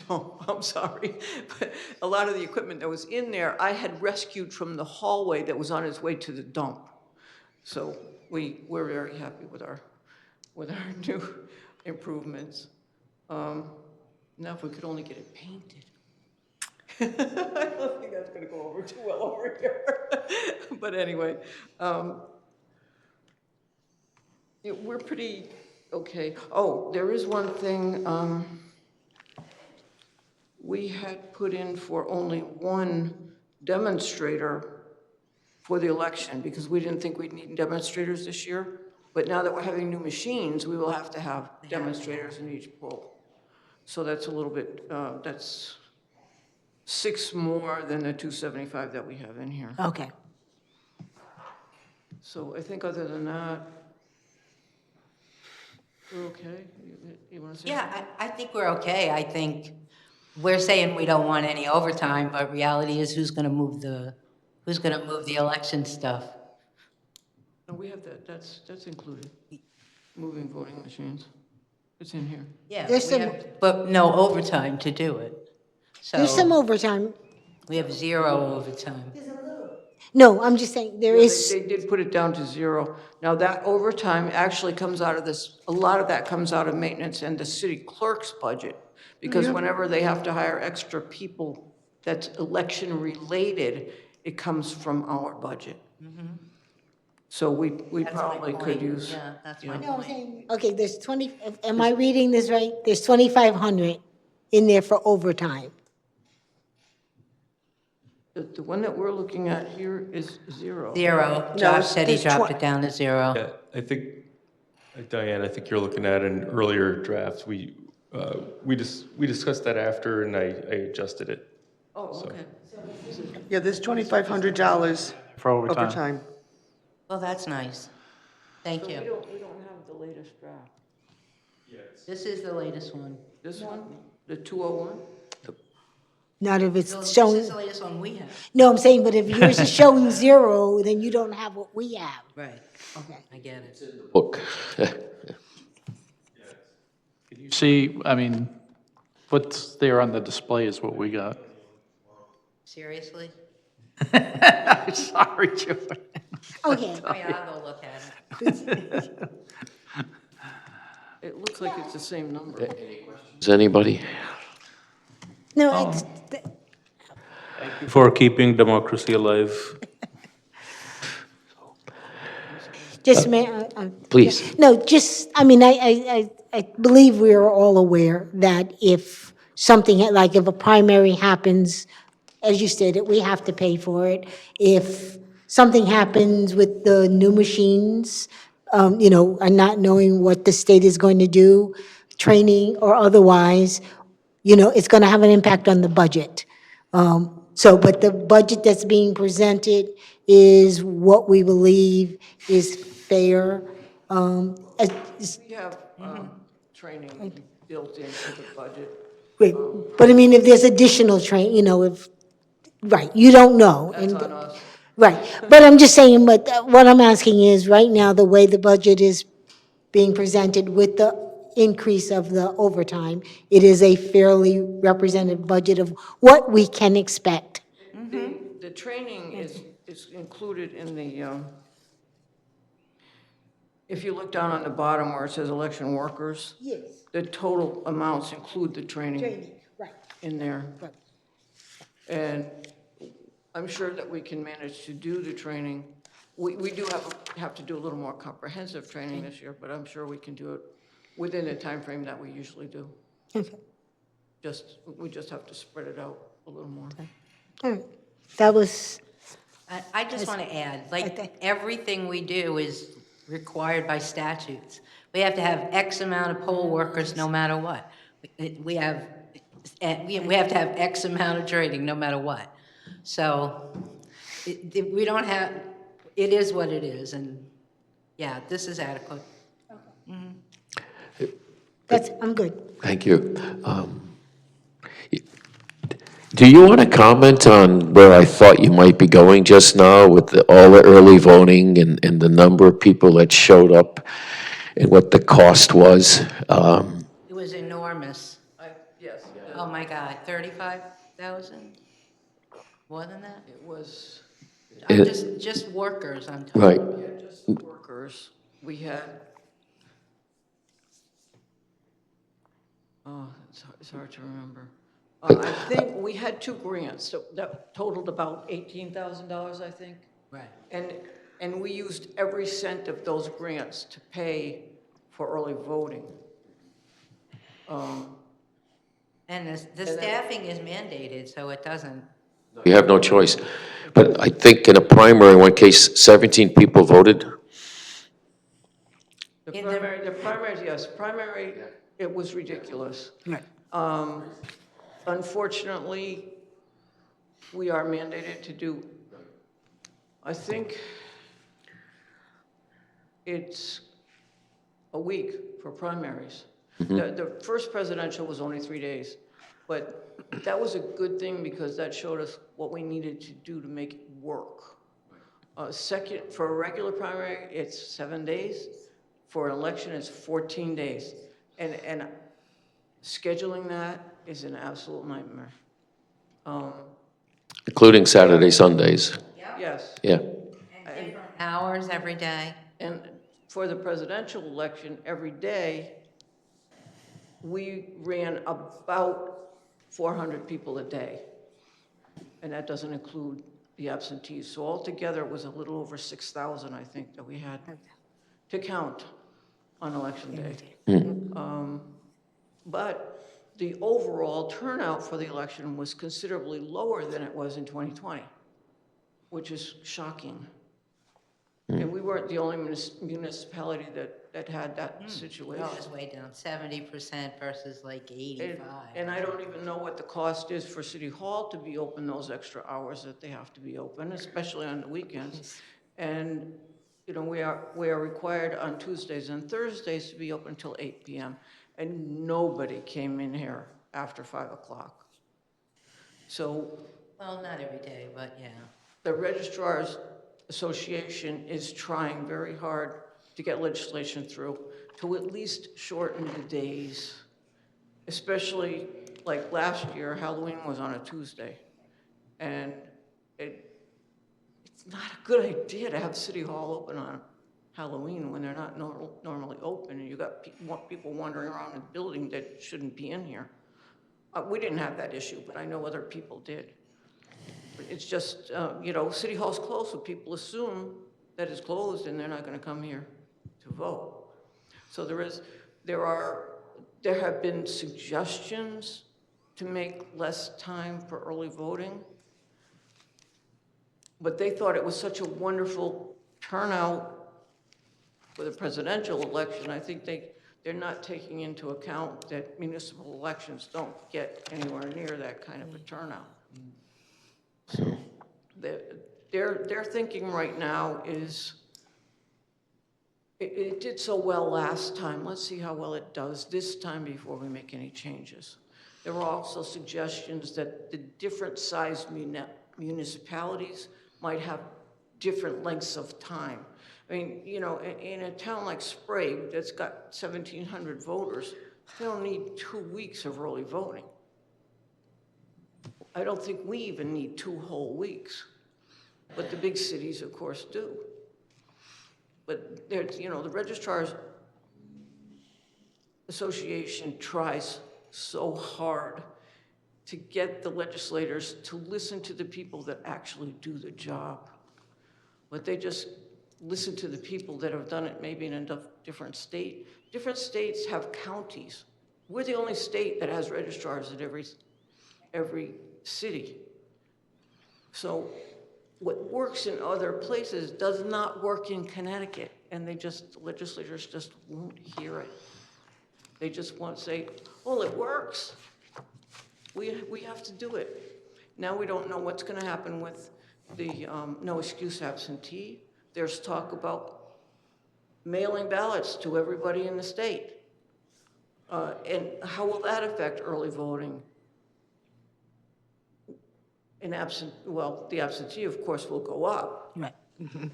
I'm sorry, but a lot of the equipment that was in there, I had rescued from the hallway that was on its way to the dump. So we're very happy with our new improvements. Now, if we could only get it painted. I don't think that's gonna go over too well over here. But anyway, we're pretty okay. Oh, there is one thing, we had put in for only 1 demonstrator for the election because we didn't think we'd need demonstrators this year. But now that we're having new machines, we will have to have demonstrators in each poll. So that's a little bit, that's 6 more than the 275 that we have in here. Okay. So I think other than that, we're okay. You want to say? Yeah, I think we're okay. I think we're saying we don't want any overtime, but reality is who's gonna move the election stuff? No, we have that, that's included. Moving voting machines. It's in here. Yeah, There's we some- have, but no overtime to do it. There's some So overtime. we have 0 overtime. No, I'm just saying, there Yeah, is, They did put it down to 0. Now, that overtime actually comes out of this, a lot of that comes out of maintenance and the city clerk's budget. Because whenever they have to hire extra people that's election-related, it comes from our budget. So we That's my probably could point. use. Yeah, that's my no, I'm point. saying, okay, there's 20, am I reading this right? There's 2,500 in there for overtime. The one that we're looking at here is 0. 0. Josh said he there's dropped it down to 0. Yeah, I think, Diane, I think you're looking at an earlier draft. We discussed that after, and I adjusted it. Oh, okay. Yeah, there's $2,500 For overtime. overtime. Well, that's nice. Thank So you. we don't have the latest draft. This is the latest one. This one, the 201? Not if So it's this showing, is the latest one we have. no, I'm saying, but if yours is showing 0, then you don't have what we have. Right, Okay. I get it. Book. You see, I mean, what's there on the display is what we got. Seriously? Sorry, Joe. Okay. I mean, I'll go look at it. It looks like it's the same number. Does anybody? No, it's, For keeping democracy alive. just, Please. no, just, I mean, I believe we are all aware that if something, like if a primary happens, as you stated, we have to pay for it. If something happens with the new machines, and not knowing what the state is going to do, training or otherwise, it's going to have an impact on the budget. But the budget that's being presented is what we believe is fair. We have training built into the budget. Great. But I mean, if there's additional right, you don't know. That's and- on us. Right, but I'm just saying, but what I'm asking is, right now, the way the budget is being presented with the increase of the overtime, it is a fairly representative budget of what we can expect. The training is included in the, if you look down on the bottom where it says election workers, Yes. the total amounts include the training Right. in there. Right. And I'm sure that we can manage to do the training. We do have to do a little more comprehensive training this year, but I'm sure we can do it within the time frame that we usually do. Okay, We just have to spread it out a little more. all right. That was, I just want to add, like, everything we do is required by statutes. We have to have X amount of poll workers no matter what. We have to have X amount of training no matter what. So we don't have, it is what it is, and yeah, this is adequate. I'm good. Thank you. Do you want to comment on where I thought you might be going just now with all the early voting and the number of people that showed up and what the cost was? It was enormous. Yes, Oh, my God, 35,000? More than that? it was, Just workers, I'm talking. Right. just the workers. We had, it's hard to remember. I think we had 2 grants that totaled about $18,000, I think. Right. And we used every cent of those grants to pay for early voting. And the staffing is mandated, so it doesn't. You have no choice. But I think in a primary, one case, 17 people voted. The primaries, yes, primary, it was ridiculous. Right. Unfortunately, we are mandated to do, I think it's a week for primaries. The first presidential was only 3 days, but that was a good thing because that showed us what we needed to do to make it work. Second, for a regular primary, it's 7 days. For an election, it's 14 days. And scheduling that is an absolute nightmare. Including Saturday, Sundays. Yes, Yeah. And different hours every day. and for the presidential election, every day, we ran about 400 people a day. And that doesn't include the absentees. So altogether, it was a little over 6,000, I think, that we had to count on election day. But the overall turnout for the election was considerably lower than it was in 2020, which is shocking. And we weren't the only municipality that had that situation. No, it was way down, 70% versus like 85. And I don't even know what the cost is for City Hall to be open those extra hours that they have to be open, especially on the weekends. And we are required on Tuesdays and Thursdays to be open until 8 PM, and nobody came in here after 5 o'clock. So Well, not every day, but yeah. the Registrars Association is trying very hard to get legislation through to at least shorten the days, especially like last year, Halloween was on a Tuesday. And it's not a good idea to have City Hall open on Halloween when they're not normally open, and you got people wandering around the building that shouldn't be in here. We didn't have that issue, but I know other people did. It's just, City Hall's closed, so people assume that it's closed and they're not gonna come here to vote. So there have been suggestions to make less time for early voting, but they thought it was such a wonderful turnout for the presidential election. I think they're not taking into account that municipal elections don't get anywhere near that kind of a turnout. So their thinking right now is, it did so well last time, let's see how well it does this time before we make any changes. There were also suggestions that the different sized municipalities might have different lengths of time. I mean, in a town like Sprague that's got 1,700 voters, they don't need 2 weeks of early voting. I don't think we even need 2 whole weeks, but the big cities, of course, do. But there's, the Registrars Association tries so hard to get the legislators to listen to the people that actually do the job. But they just listen to the people that have done it maybe in a different state. Different states have counties. We're the only state that has registrars at every city. So what works in other places does not work in Connecticut, and legislators just won't hear it. They just won't say, well, it works. We have to do it. Now we don't know what's gonna happen with the no excuse absentee. There's talk about mailing ballots to everybody in the state. And how will that affect early voting? The absentee, of course, will go up. Right.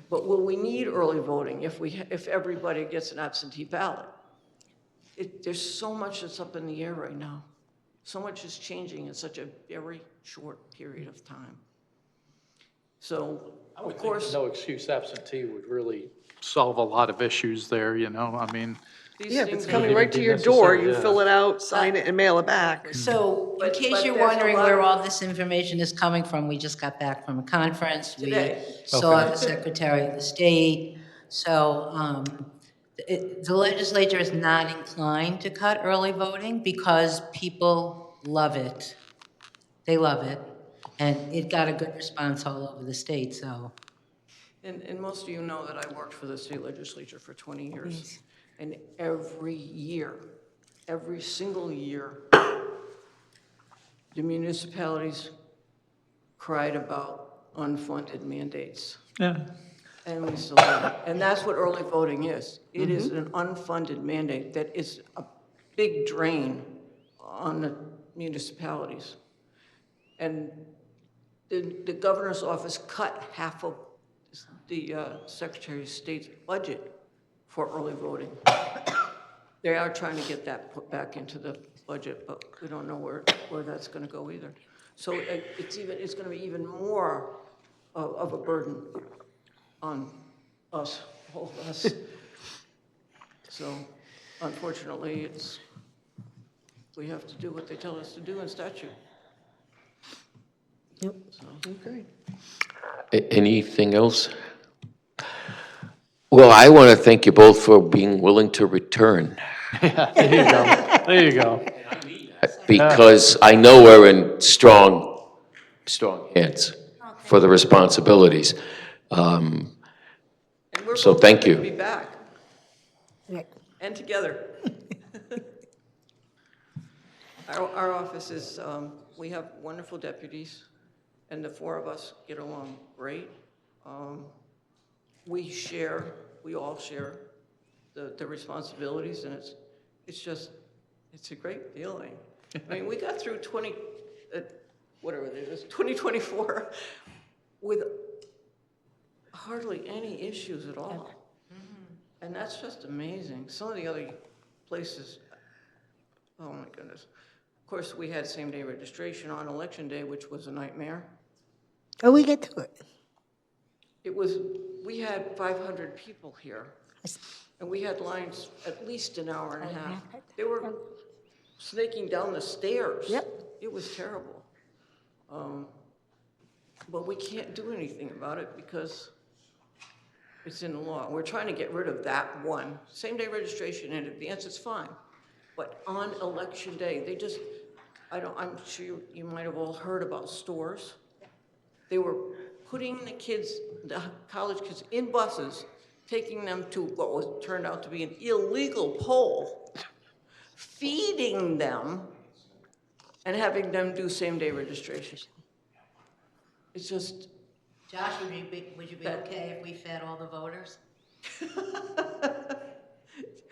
But will we need early voting if everybody gets an absentee ballot? There's so much that's up in the air right now. So much is changing in such a very short period of time. So, I would of think course, no excuse absentee would really solve a lot of issues there, I mean. these Yeah, if it's things coming even right to be your door, necessary, you yeah. fill it out, sign it, and mail it back. So, in But case you're there's a wondering lot where of- all this information is coming from, we just got back from a conference. We Today. saw Okay. the Secretary of the State. So, the legislature is not inclined to cut early voting because people love it. They love it. And it got a good response all over the state, so. And most of you know that I worked for the state legislature for 20 years. And every year, every single year, the municipalities cried about unfunded mandates. Yeah. And we still have it. And that's what early voting is. It is an unfunded mandate that is a big drain on the municipalities. And the governor's office cut half of the Secretary of State's budget for early voting. They are trying to get that put back into the budget, but we don't know where that's gonna go either. So it's gonna be even more of a burden on us, all of us. So unfortunately, we have to do what they tell us to do in statute. Yep. Okay. Anything else? Well, I want to thank you both for being willing to return, Yeah, there you go. There you go. because I know we're in strong hands for the responsibilities. And we're So both thank happy to you. be back Right. and together. Our office is, we have wonderful deputies, and the 4 of us get along great. we all share the responsibilities, and it's a great feeling. I mean, we got through 2024 with hardly any issues at all. And that's just amazing. Some of the other places, oh my goodness. Of course, we had same-day registration on Election Day, which was a nightmare. Oh, we get to it. We had 500 people here, and we had lines at least an hour and a half. They were snaking down the stairs. Yep. It was terrible. But we can't do anything about it because it's in the law. We're trying to get rid of that one. Same-day registration in advance, it's fine. But on Election Day, I'm sure you might have all heard about stores. They were putting the college kids in buses, taking them to what turned out to be an illegal poll, feeding them, and having them do same-day registration. It's just... Josh, would you be okay if we fed all the voters?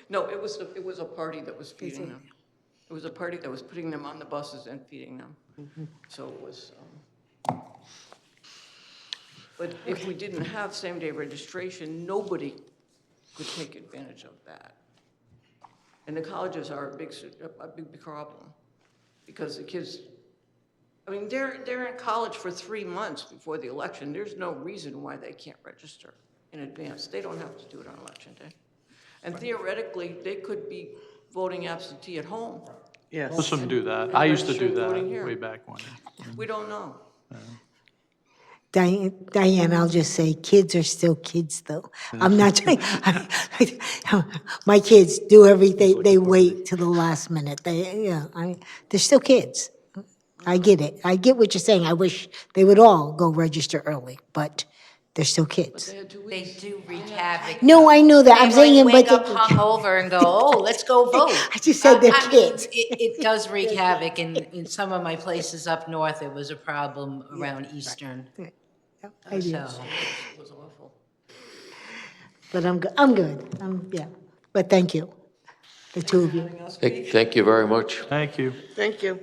No, it was a party that was feeding them. It was a party that was putting them on the buses and feeding them. So it was... But if we didn't have same-day registration, nobody could take advantage of that. And the colleges are a big problem, because the kids, I mean, they're in college for 3 months before the election. There's no reason why they can't register in advance. They don't have to do it on Election Day. And theoretically, they could be voting absentee at home. Yes. Most of them do that. I used to do that Voting here. way back when. We don't know. Diane, I'll just say, kids are still kids, though. I'm not trying, my kids do everything, they wait till the last minute. They're still kids. I get it. I get what you're saying. I wish they would all go register early, but they're still kids. They do wreak havoc. No, I know that. I'm saying, wake but up hungover and go, oh, let's go vote. I just said they're I mean, kids. It does wreak havoc, and in some of my places up north, it was a problem around Eastern. I do. So, It was awful. But I'm good. Yeah. But thank you, the two of you. Thank you very much. Thank you. Thank you.